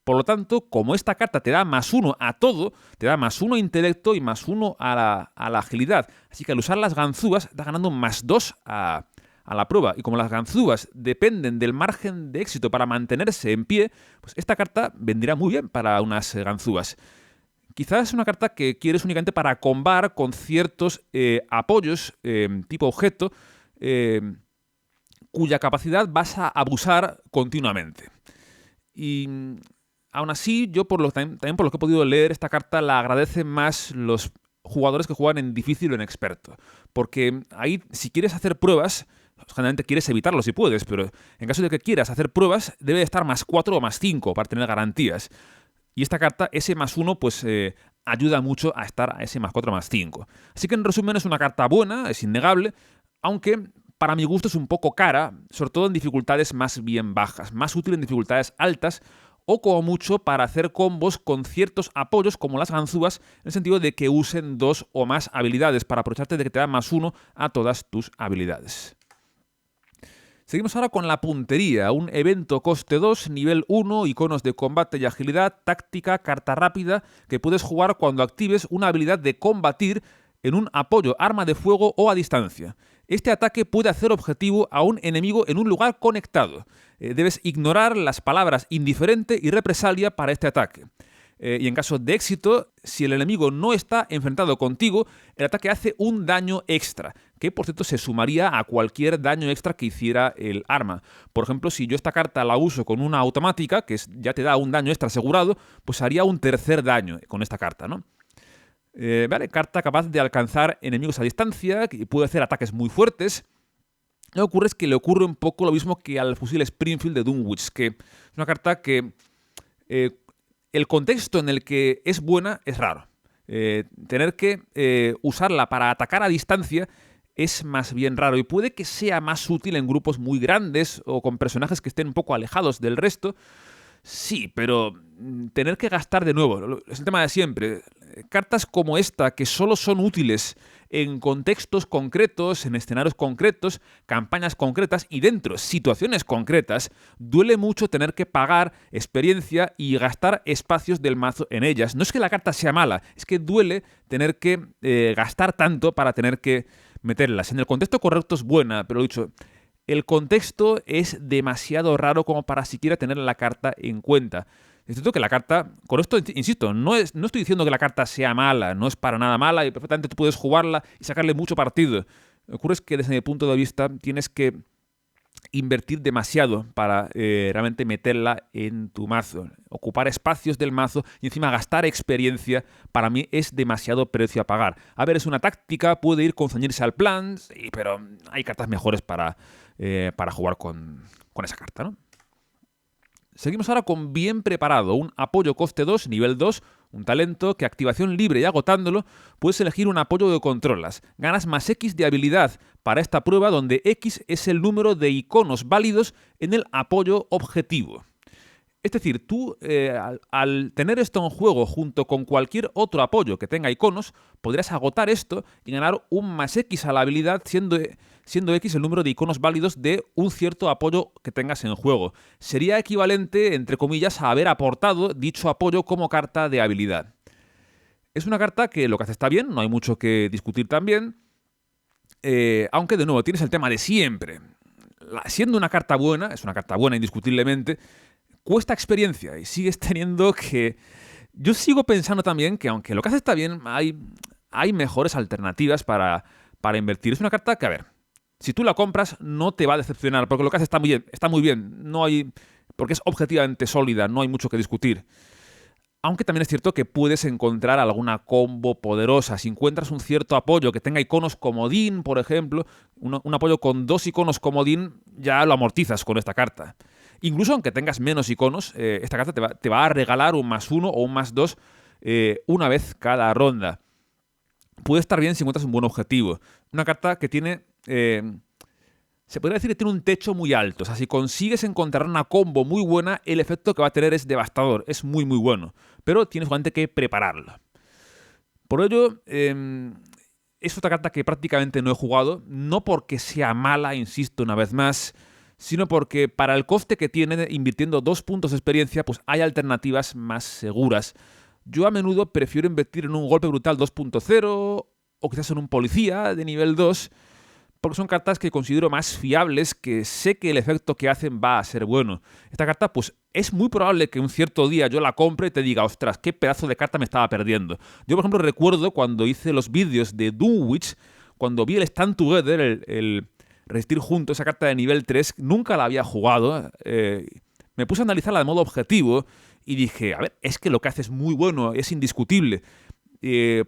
Por lo tanto, como esta carta te da +1 a todo, te da +1 a intelecto y +1 a la agilidad. Así que al usar las ganzúas, estás ganando +2 a la prueba. Y como las ganzúas dependen del margen de éxito para mantenerse en pie, pues esta carta vendría muy bien para unas ganzúas. Quizás es una carta que quieres únicamente para combar con ciertos apoyos tipo objeto, cuya capacidad vas a abusar continuamente. Y aún así, yo también por lo que he podido leer, esta carta la agradecen más los jugadores que juegan en difícil o en experto. Porque ahí, si quieres hacer pruebas, generalmente quieres evitarlo si puedes, pero en caso de que quieras hacer pruebas, debe estar +4 o +5 para tener garantías. Y esta carta, ese +1, pues ayuda mucho a estar a ese +4, +5. Así que en resumen es una carta buena, es innegable, aunque para mi gusto es un poco cara, sobre todo en dificultades más bien bajas. Más útil en dificultades altas o como mucho para hacer combos con ciertos apoyos como las ganzúas, en el sentido de que usen 2 o más habilidades para aprovecharte de que te da +1 a todas tus habilidades. Seguimos ahora con la puntería, un evento coste 2, nivel 1, iconos de combate y agilidad, táctica, carta rápida, que puedes jugar cuando actives una habilidad de combatir en un apoyo, arma de fuego o a distancia. Este ataque puede hacer objetivo a un enemigo en un lugar conectado. Debes ignorar las palabras indiferente y represalia para este ataque. Y en caso de éxito, si el enemigo no está enfrentado contigo, el ataque hace un daño extra, que por cierto se sumaría a cualquier daño extra que hiciera el arma. Por ejemplo, si yo esta carta la uso con una automática, ya te da un daño extra asegurado, pues haría un tercer daño con esta carta, ¿no? Vale, carta capaz de alcanzar enemigos a distancia, que puede hacer ataques muy fuertes. Lo que ocurre es que le ocurre un poco lo mismo que al fusil Springfield de Dunwich, que es una carta que el contexto en el que es buena es raro. Tener que usarla para atacar a distancia es más bien raro y puede que sea más útil en grupos muy grandes o con personajes que estén un poco alejados del resto. Sí, pero tener que gastar de nuevo, es el tema de siempre. Cartas como esta, que solo son útiles en contextos concretos, en escenarios concretos, campañas concretas y dentro de situaciones concretas, duele mucho tener que pagar experiencia y gastar espacios del mazo en ellas. No es que la carta sea mala, es que duele tener que gastar tanto para tener que meterlas. En el contexto correcto es buena, pero lo dicho, el contexto es demasiado raro como para siquiera tener la carta en cuenta. Es cierto que la carta, con esto insisto, no estoy diciendo que la carta sea mala, no es para nada mala y perfectamente tú puedes jugarla y sacarle mucho partido. Lo que ocurre es que desde mi punto de vista tienes que invertir demasiado para realmente meterla en tu mazo. Ocupar espacios del mazo y encima gastar experiencia, para mí es demasiado precio a pagar. A ver, es una táctica, puede ir con ceñirse al plan, sí, pero hay cartas mejores para jugar con esa carta, ¿no? Seguimos ahora con Bien Preparado, un apoyo coste 2, nivel 2, un talento que activación libre y agotándolo puedes elegir un apoyo que controlas. Ganas +X de habilidad para esta prueba donde X es el número de iconos válidos en el apoyo objetivo. Es decir, tú al tener esto en juego junto con cualquier otro apoyo que tenga iconos, podrías agotar esto y ganar un +X a la habilidad siendo X el número de iconos válidos de un cierto apoyo que tengas en juego. Sería equivalente, entre comillas, a haber aportado dicho apoyo como carta de habilidad. Es una carta que lo que hace está bien, no hay mucho que discutir también, aunque de nuevo tienes el tema de siempre. Siendo una carta buena, es una carta buena indiscutiblemente, cuesta experiencia y sigues teniendo que... Yo sigo pensando también que aunque lo que hace está bien, hay mejores alternativas para invertir. Es una carta que, a ver, si tú la compras no te va a decepcionar, porque lo que hace está muy bien, porque es objetivamente sólida, no hay mucho que discutir. Aunque también es cierto que puedes encontrar alguna combo poderosa. Si encuentras un cierto apoyo que tenga iconos comodín, por ejemplo, un apoyo con 2 iconos comodín, ya lo amortizas con esta carta. Incluso aunque tengas menos iconos, esta carta te va a regalar un +1 o un +2 una vez cada ronda. Puede estar bien si encuentras un buen objetivo. Una carta que tiene... se podría decir que tiene un techo muy alto. O sea, si consigues encontrar una combo muy buena, el efecto que va a tener es devastador. Es muy, muy bueno. Pero tienes solamente que prepararlo. Por ello, es otra carta que prácticamente no he jugado. No porque sea mala, insisto una vez más, sino porque para el coste que tiene, invirtiendo 2 puntos de experiencia, pues hay alternativas más seguras. Yo a menudo prefiero invertir en un golpe brutal 2.0 o quizás en un policía de nivel 2, porque son cartas que considero más fiables, que sé que el efecto que hacen va a ser bueno. Esta carta, pues es muy probable que un cierto día yo la compre y te diga, ostras, qué pedazo de carta me estaba perdiendo. Yo, por ejemplo, recuerdo cuando hice los vídeos de Dunwich, cuando vi el Stand Together, el Resistir Juntos, esa carta de nivel 3, nunca la había jugado. Me puse a analizarla de modo objetivo y dije, a ver, es que lo que hace es muy bueno, es indiscutible.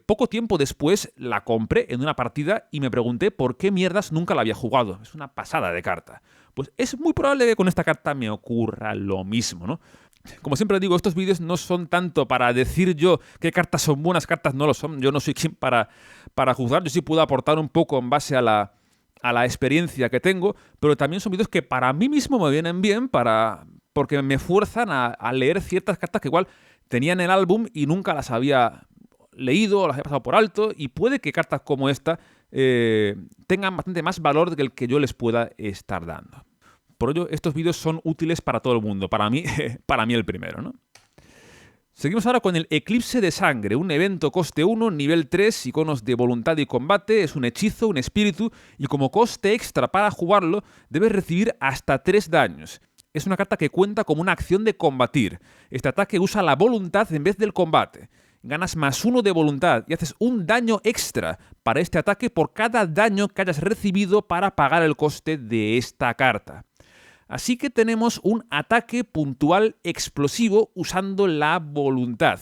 Poco tiempo después la compré en una partida y me pregunté por qué mierdas nunca la había jugado. Es una pasada de carta. Pues es muy probable que con esta carta me ocurra lo mismo, ¿no? Como siempre digo, estos vídeos no son tanto para decir yo qué cartas son buenas, cartas no lo son. Yo no soy quien para juzgar. Yo sí puedo aportar un poco en base a la experiencia que tengo, pero también son vídeos que para mí mismo me vienen bien para porque me fuerzan a leer ciertas cartas que igual tenía en el álbum y nunca las había leído o las había pasado por alto, y puede que cartas como esta tengan bastante más valor que el que yo les pueda estar dando. Por ello, estos vídeos son útiles para todo el mundo. Para mí, para mí el primero, ¿no? Seguimos ahora con el Eclipse de Sangre, un evento coste 1, nivel 3, iconos de voluntad y combate. Es un hechizo, un espíritu, y como coste extra para jugarlo, debes recibir hasta 3 daños. Es una carta que cuenta como una acción de combatir. Este ataque usa la voluntad en vez del combate. Ganas +1 de voluntad y haces un daño extra para este ataque por cada daño que hayas recibido para pagar el coste de esta carta. Así que tenemos un ataque puntual explosivo usando la voluntad.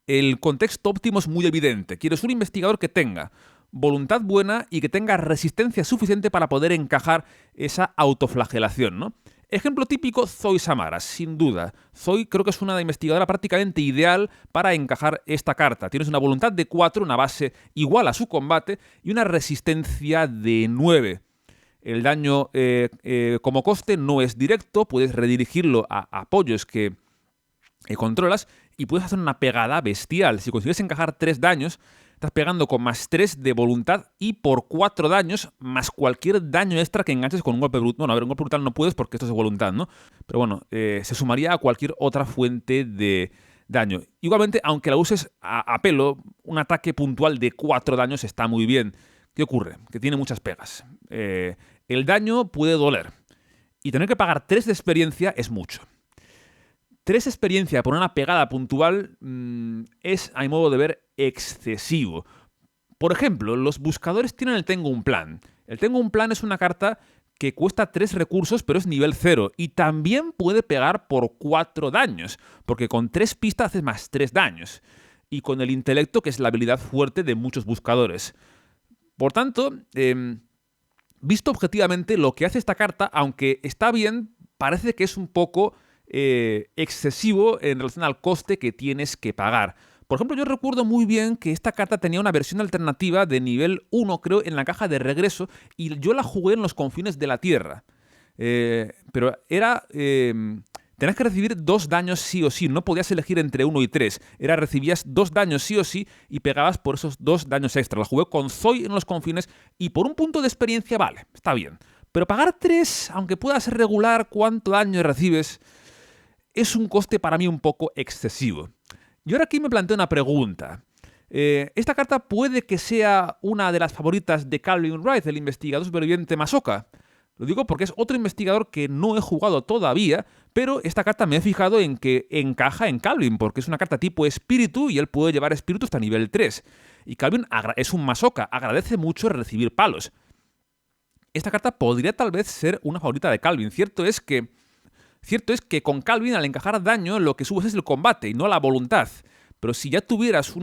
El contexto óptimo es muy evidente. Quieres un investigador que tenga voluntad buena y que tenga resistencia suficiente para poder encajar esa autoflagelación, ¿no? Ejemplo típico, Zoe Samara, sin duda. Zoe creo que es una investigadora prácticamente ideal para encajar esta carta. Tienes una voluntad de 4, una base igual a su combate y una resistencia de 9. El daño como coste no es directo, puedes redirigirlo a apoyos que controlas y puedes hacer una pegada bestial. Si consigues encajar 3 daños, estás pegando con +3 de voluntad y por 4 daños, más cualquier daño extra que enganches con un golpe brutal. Bueno, a ver, un golpe brutal no puedes porque esto es de voluntad, ¿no? Pero bueno, se sumaría a cualquier otra fuente de daño. Igualmente, aunque la uses a pelo, un ataque puntual de 4 daños está muy bien. ¿Qué ocurre? Que tiene muchas pegas. El daño puede doler. Y tener que pagar 3 de experiencia es mucho. 3 experiencia por una pegada puntual es, a mi modo de ver, excesivo. Por ejemplo, los buscadores tienen el Tengo un Plan. El Tengo un Plan es una carta que cuesta 3 recursos, pero es nivel 0. Y también puede pegar por 4 daños, porque con 3 pistas haces +3 daños. Y con el intelecto, que es la habilidad fuerte de muchos buscadores. Por tanto, visto objetivamente, lo que hace esta carta, aunque está bien, parece que es un poco excesivo en relación al coste que tienes que pagar. Por ejemplo, yo recuerdo muy bien que esta carta tenía una versión alternativa de nivel 1, creo, en la caja de regreso, y yo la jugué en los confines de la Tierra. Pero era... tenías que recibir 2 daños sí o sí, no podías elegir entre 1 y 3. Recibías 2 daños sí o sí y pegabas por esos 2 daños extra. La jugué con Zoe en los confines y por un punto de experiencia, vale, está bien. Pero pagar 3, aunque pueda ser regular cuánto daño recibes, es un coste para mí un poco excesivo. Y ahora aquí me planteo una pregunta. Esta carta puede que sea una de las favoritas de Calvin Wright, el investigador superviviente Masoka. Lo digo porque es otro investigador que no he jugado todavía, pero esta carta me he fijado en que encaja en Calvin, porque es una carta tipo espíritu y él puede llevar espíritu hasta nivel 3. Y Calvin es un Masoka, agradece mucho recibir palos. Esta carta podría tal vez ser una favorita de Calvin. Cierto es que con Calvin, al encajar daño, lo que subes es el combate y no la voluntad. Pero si ya tuvieras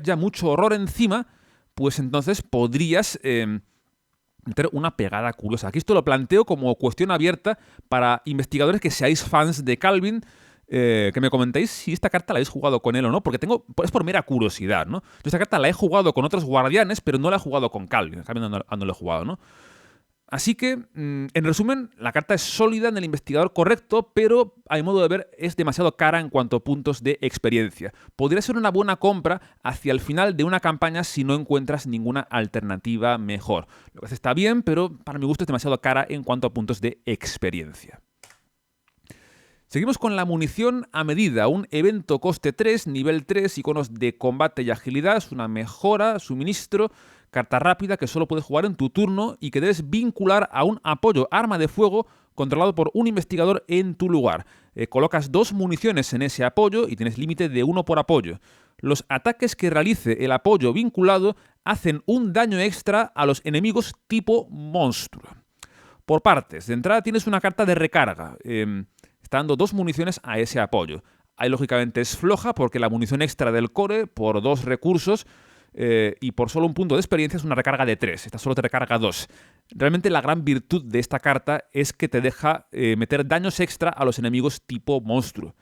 ya mucho horror encima, pues entonces podrías meter una pegada curiosa. Aquí esto lo planteo como cuestión abierta para investigadores que seáis fans de Calvin, que me comentéis si esta carta la habéis jugado con él o no, porque es por mera curiosidad, ¿no? Yo esta carta la he jugado con otros guardianes, pero no la he jugado con Calvin. Calvin no la he jugado, ¿no? Así que, en resumen, la carta es sólida en el investigador correcto, pero a mi modo de ver es demasiado cara en cuanto a puntos de experiencia. Podría ser una buena compra hacia el final de una campaña si no encuentras ninguna alternativa mejor. Lo que hace está bien, pero para mi gusto es demasiado cara en cuanto a puntos de experiencia. Seguimos con la munición a medida, un evento coste 3, nivel 3, iconos de combate y agilidad, es una mejora, suministro, carta rápida que solo puedes jugar en tu turno y que debes vincular a un apoyo arma de fuego controlado por un investigador en tu lugar. Colocas 2 municiones en ese apoyo y tienes límite de 1 por apoyo. Los ataques que realice el apoyo vinculado hacen un daño extra a los enemigos tipo monstruo. Por partes, de entrada tienes una carta de recarga. Está dando 2 municiones a ese apoyo. Ahí lógicamente es floja porque la munición extra del core por 2 recursos y por solo un punto de experiencia es una recarga de 3. Esta solo te recarga 2. Realmente la gran virtud de esta carta es que te deja meter daños extra a los enemigos tipo monstruo.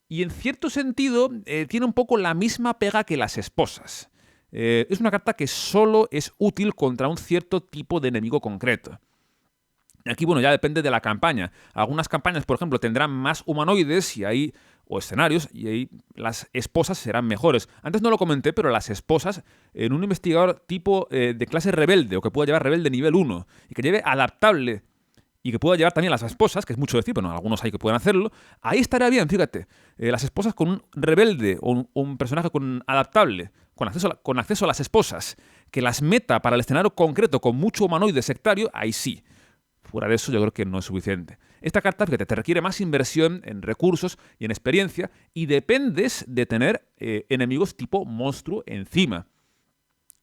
Y en cierto sentido tiene un poco la misma pega que las esposas. Es una carta que solo es útil contra un cierto tipo de enemigo concreto. Aquí, bueno, ya depende de la campaña. Algunas campañas, por ejemplo, tendrán más humanoides o escenarios, y ahí las esposas serán mejores. Antes no lo comenté, pero las esposas, en un investigador tipo de clase rebelde, o que pueda llevar rebelde nivel 1, y que lleve adaptable, y que pueda llevar también las esposas, que es mucho decir, pero no, algunos hay que pueden hacerlo, ahí estaría bien, fíjate. Las esposas con un rebelde o un personaje con adaptable, con acceso a las esposas, que las meta para el escenario concreto con mucho humanoide sectario, ahí sí. Fuera de eso yo creo que no es suficiente. Esta carta, fíjate, te requiere más inversión en recursos y en experiencia y dependes de tener enemigos tipo monstruo encima.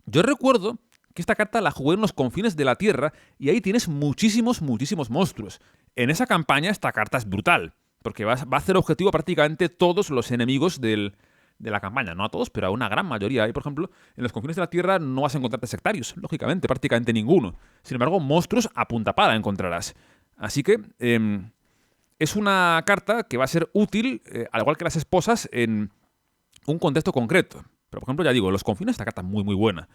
Yo recuerdo que esta carta la jugué en los confines de la Tierra y ahí tienes muchísimos monstruos. En esa campaña esta carta es brutal, porque va a hacer objetivo a prácticamente todos los enemigos de la campaña. No a todos, pero a una gran mayoría. Ahí, por ejemplo, en los confines de la Tierra no vas a encontrarte sectarios, lógicamente, prácticamente ninguno. Sin embargo, monstruos a punta pala encontrarás. Así que es una carta que va a ser útil, al igual que las esposas, en un contexto concreto. Pero, por ejemplo, ya digo, los confines esta carta es muy buena.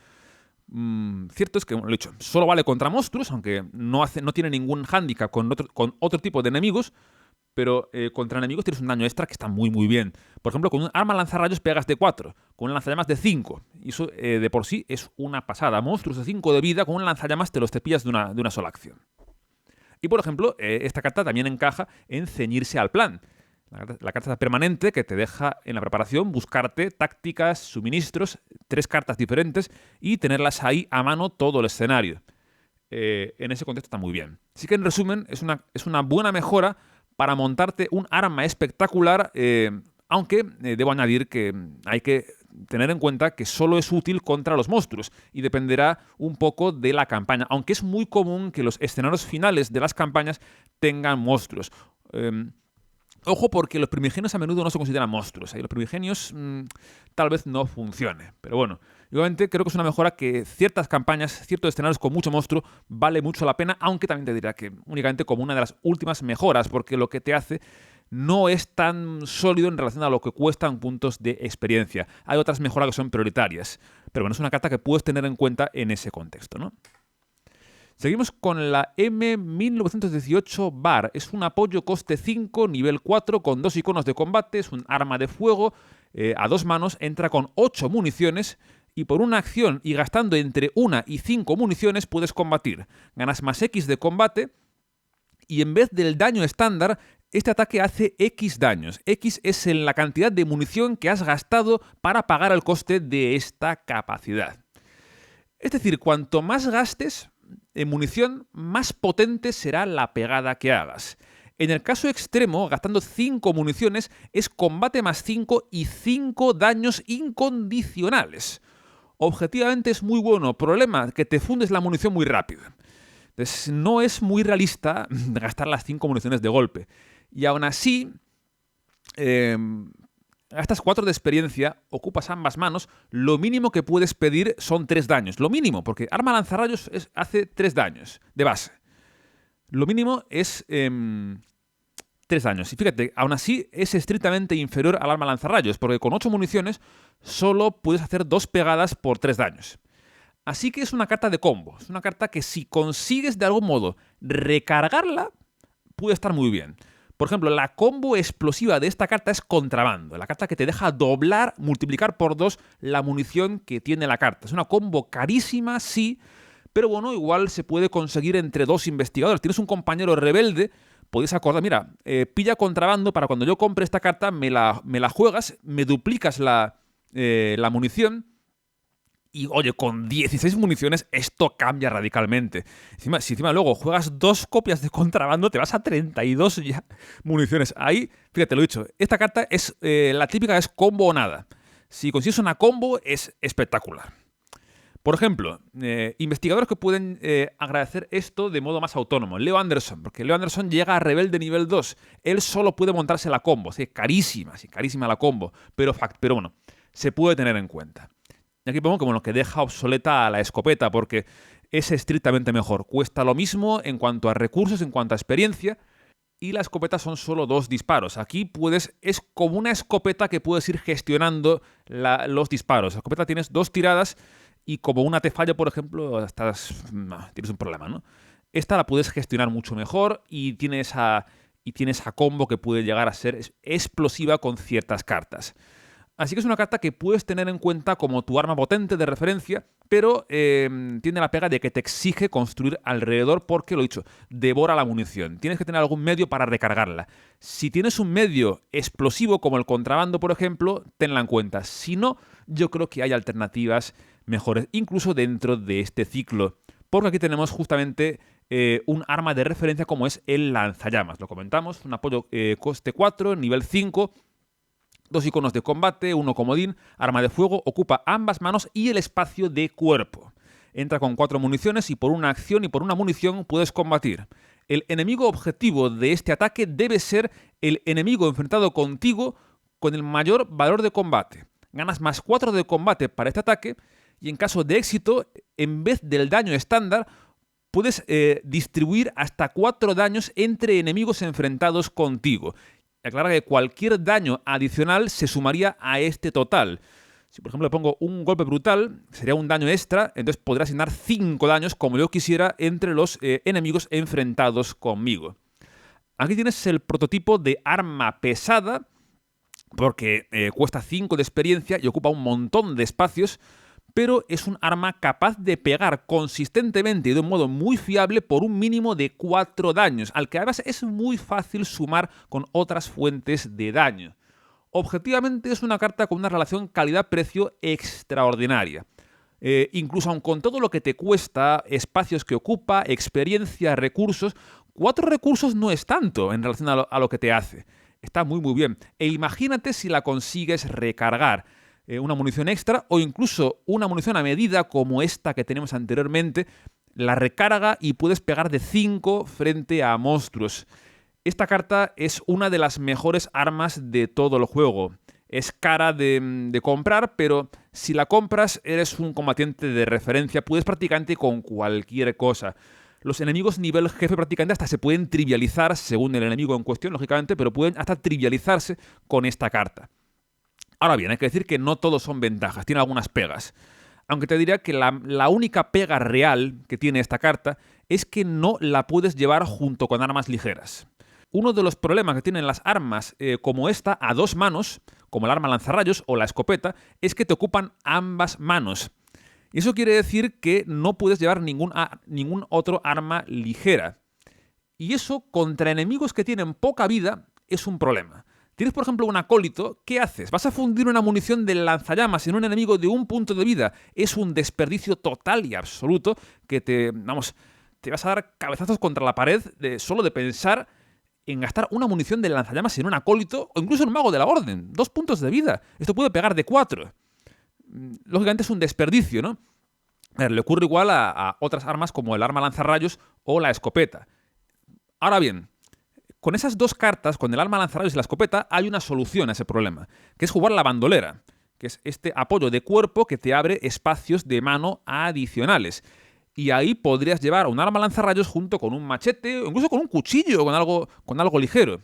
Cierto es que, bueno, lo he dicho, solo vale contra monstruos, aunque no tiene ningún hándicap con otro tipo de enemigos, pero contra enemigos tienes un daño extra que está muy bien. Por ejemplo, con un arma lanzarrayos pegas de 4, con un lanzallamas de 5. Y eso de por sí es una pasada. Monstruos de 5 de vida, con un lanzallamas te los cepillas de una sola acción. Y por ejemplo, esta carta también encaja en ceñirse al plan. La carta permanente que te deja en la preparación buscarte tácticas, suministros, 3 cartas diferentes y tenerlas ahí a mano todo el escenario. En ese contexto está muy bien. Así que en resumen, es una buena mejora para montarte un arma espectacular, aunque debo añadir que hay que tener en cuenta que solo es útil contra los monstruos y dependerá un poco de la campaña, aunque es muy común que los escenarios finales de las campañas tengan monstruos. Ojo, porque los primigenios a menudo no se consideran monstruos. Los primigenios tal vez no funcione. Pero bueno, igualmente creo que es una mejora que ciertas campañas, ciertos escenarios con mucho monstruo, vale mucho la pena, aunque también te dirá que únicamente como una de las últimas mejoras, porque lo que te hace no es tan sólido en relación a lo que cuestan puntos de experiencia. Hay otras mejoras que son prioritarias. Pero bueno, es una carta que puedes tener en cuenta en ese contexto, ¿no? Seguimos con la M1918 Bar. Es un apoyo coste 5, nivel 4, con 2 iconos de combate. Es un arma de fuego a 2 manos. Entra con 8 municiones. Y por una acción y gastando entre 1 y 5 municiones puedes combatir. Ganas más X de combate. Y en vez del daño estándar, este ataque hace X daños. X es la cantidad de munición que has gastado para pagar el coste de esta capacidad. Es decir, cuanto más gastes en munición, más potente será la pegada que hagas. En el caso extremo, gastando 5 municiones, es combate más 5 y 5 daños incondicionales. Objetivamente es muy bueno. Problema, que te fundes la munición muy rápido. Entonces, no es muy realista gastar las 5 municiones de golpe. Y aún así, gastas 4 de experiencia, ocupas ambas manos, lo mínimo que puedes pedir son 3 daños. Lo mínimo, porque arma lanzarrayos hace 3 daños de base. Lo mínimo es 3 daños. Y fíjate, aún así es estrictamente inferior al arma lanzarrayos, porque con 8 municiones solo puedes hacer 2 pegadas por 3 daños. Así que es una carta de combo. Es una carta que si consigues de algún modo recargarla, puede estar muy bien. Por ejemplo, la combo explosiva de esta carta es contrabando. La carta que te deja multiplicar por 2 la munición que tiene la carta. Es una combo carísima, sí, pero bueno, igual se puede conseguir entre 2 investigadores. Tienes un compañero rebelde, podéis acordar, mira, pilla contrabando para cuando yo compre esta carta, me la juegas, me duplicas la munición. Y oye, con 16 municiones esto cambia radicalmente. Si encima luego juegas 2 copias de contrabando, te vas a 32 ya municiones. Ahí, fíjate, lo he dicho, esta carta es la típica, es combo o nada. Si consigues una combo es espectacular. Por ejemplo, investigadores que pueden agradecer esto de modo más autónomo. Leo Anderson, porque Leo Anderson llega a rebelde nivel 2. Él solo puede montarse la combo. Sí, carísima la combo. Pero bueno, se puede tener en cuenta. Y aquí pongo como lo que deja obsoleta a la escopeta, porque es estrictamente mejor. Cuesta lo mismo en cuanto a recursos, en cuanto a experiencia, y la escopeta son solo 2 disparos. Aquí es como una escopeta que puedes ir gestionando los disparos. La escopeta tienes 2 tiradas y como una te falla, por ejemplo, tienes un problema, ¿no? esta la puedes gestionar mucho mejor y tiene esa combo que puede llegar a ser explosiva con ciertas cartas. Así que es una carta que puedes tener en cuenta como tu arma potente de referencia, pero tiene la pega de que te exige construir alrededor porque, lo dicho, devora la munición. Tienes que tener algún medio para recargarla. Si tienes un medio explosivo como el contrabando, por ejemplo, tenla en cuenta. Si no, yo creo que hay alternativas mejores, incluso dentro de este ciclo. Porque aquí tenemos justamente un arma de referencia como es el lanzallamas. Lo comentamos, un apoyo coste 4, nivel 5... 2 iconos de combate, 1 comodín, arma de fuego, ocupa ambas manos y el espacio de cuerpo. Entra con 4 municiones y por una acción y por una munición puedes combatir. El enemigo objetivo de este ataque debe ser el enemigo enfrentado contigo con el mayor valor de combate. Ganas más 4 de combate para este ataque y en caso de éxito, en vez del daño estándar, puedes distribuir hasta 4 daños entre enemigos enfrentados contigo. Aclara que cualquier daño adicional se sumaría a este total. Si por ejemplo le pongo un golpe brutal, sería un daño extra, entonces podré asignar 5 daños como yo quisiera entre los enemigos enfrentados conmigo. Aquí tienes el prototipo de arma pesada, porque cuesta 5 de experiencia y ocupa un montón de espacios, pero es un arma capaz de pegar consistentemente y de un modo muy fiable por un mínimo de 4 daños, al que además es muy fácil sumar con otras fuentes de daño. Objetivamente es una carta con una relación calidad-precio extraordinaria. Incluso aun con todo lo que te cuesta, espacios que ocupa, experiencia, recursos, 4 recursos no es tanto en relación a lo que te hace. Está muy muy bien. E imagínate si la consigues recargar. Una munición extra o incluso una munición a medida como esta que tenemos anteriormente, la recarga y puedes pegar de 5 frente a monstruos. Esta carta es una de las mejores armas de todo el juego. Es cara de comprar, pero si la compras eres un combatiente de referencia, puedes prácticamente con cualquier cosa. Los enemigos nivel jefe prácticamente hasta se pueden trivializar según el enemigo en cuestión, lógicamente, pero pueden hasta trivializarse con esta carta. Ahora bien, hay que decir que no todos son ventajas, tiene algunas pegas. Aunque te diría que la única pega real que tiene esta carta es que no la puedes llevar junto con armas ligeras. Uno de los problemas que tienen las armas como esta a 2 manos, como el arma lanzarrayos o la escopeta, es que te ocupan ambas manos. Y eso quiere decir que no puedes llevar ningún otro arma ligera. Y eso contra enemigos que tienen poca vida es un problema. Tienes, por ejemplo, un acólito, ¿qué haces? ¿Vas a fundir una munición de lanzallamas en un enemigo de 1 punto de vida? Es un desperdicio total y absoluto que te vas a dar cabezazos contra la pared solo de pensar en gastar una munición de lanzallamas en un acólito o incluso en un mago de la orden. 2 puntos de vida. Esto puede pegar de 4. Lógicamente es un desperdicio, ¿no? Le ocurre igual a otras armas como el arma lanzarrayos o la escopeta. Ahora bien, con esas 2 cartas, con el arma lanzarrayos y la escopeta, hay una solución a ese problema, que es jugar la bandolera, que es este apoyo de cuerpo que te abre espacios de mano adicionales. Y ahí podrías llevar un arma lanzarrayos junto con un machete o incluso con un cuchillo, con algo ligero.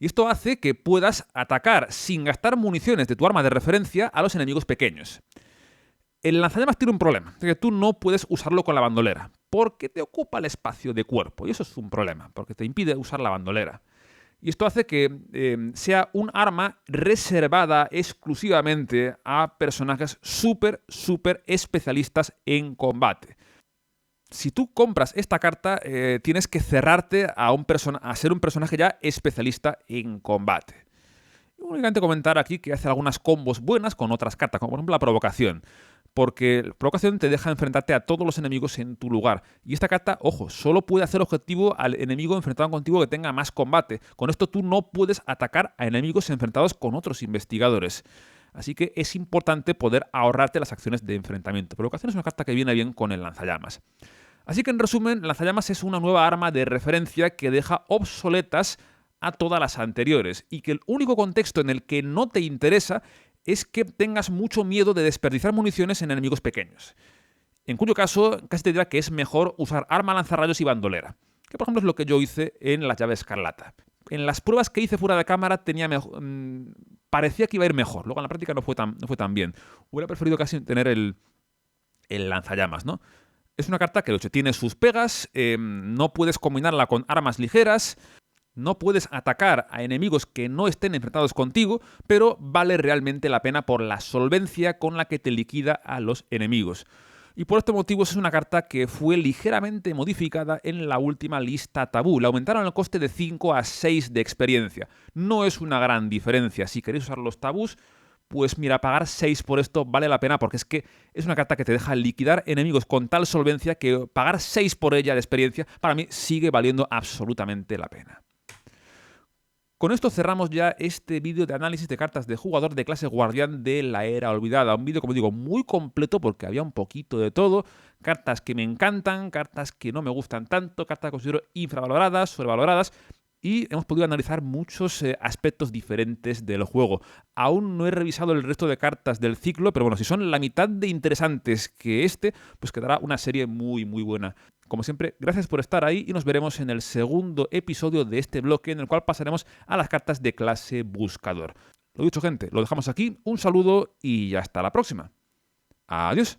Y esto hace que puedas atacar sin gastar municiones de tu arma de referencia a los enemigos pequeños. El lanzallamas tiene un problema, que tú no puedes usarlo con la bandolera, porque te ocupa el espacio de cuerpo, y eso es un problema, porque te impide usar la bandolera. Y esto hace que sea un arma reservada exclusivamente a personajes súper especialistas en combate. Si tú compras esta carta, tienes que cerrarte a ser un personaje ya especialista en combate. Y únicamente comentar aquí que hace algunas combos buenas con otras cartas, como por ejemplo la provocación. Porque la provocación te deja enfrentarte a todos los enemigos en tu lugar. Y esta carta, ojo, solo puede hacer objetivo al enemigo enfrentado contigo que tenga más combate. Con esto tú no puedes atacar a enemigos enfrentados con otros investigadores. Así que es importante poder ahorrarte las acciones de enfrentamiento. Provocación es una carta que viene bien con el lanzallamas. Así que en resumen, lanzallamas es una nueva arma de referencia que deja obsoletas a todas las anteriores. Y que el único contexto en el que no te interesa es que tengas mucho miedo de desperdiciar municiones en enemigos pequeños. En cuyo caso, casi te diría que es mejor usar arma lanzarrayos y bandolera, que por ejemplo es lo que yo hice en la llave escarlata. En las pruebas que hice fuera de cámara parecía que iba a ir mejor, luego en la práctica no fue tan bien. Hubiera preferido casi tener el lanzallamas, ¿no? Es una carta que, de hecho, tiene sus pegas, no puedes combinarla con armas ligeras, no puedes atacar a enemigos que no estén enfrentados contigo, pero vale realmente la pena por la solvencia con la que te liquida a los enemigos. Y por este motivo es una carta que fue ligeramente modificada en la última lista tabú. Le aumentaron el coste de 5 a 6 de experiencia. No es una gran diferencia. Si queréis usar los tabús, pues mira, pagar 6 por esto vale la pena porque es que es una carta que te deja liquidar enemigos con tal solvencia que pagar 6 por ella de experiencia para mí sigue valiendo absolutamente la pena. Con esto cerramos ya este vídeo de análisis de cartas de jugador de clase guardián de la era olvidada. Un vídeo, como digo, muy completo porque había un poquito de todo. Cartas que me encantan, cartas que no me gustan tanto, cartas que considero infravaloradas, sobrevaloradas. Y hemos podido analizar muchos aspectos diferentes del juego. Aún no he revisado el resto de cartas del ciclo, pero bueno, si son la mitad de interesantes que este, pues quedará una serie muy, muy buena. Como siempre, gracias por estar ahí y nos veremos en el segundo episodio de este bloque en el cual pasaremos a las cartas de clase buscador. Lo dicho, gente, lo dejamos aquí. Un saludo y hasta la próxima. Adiós.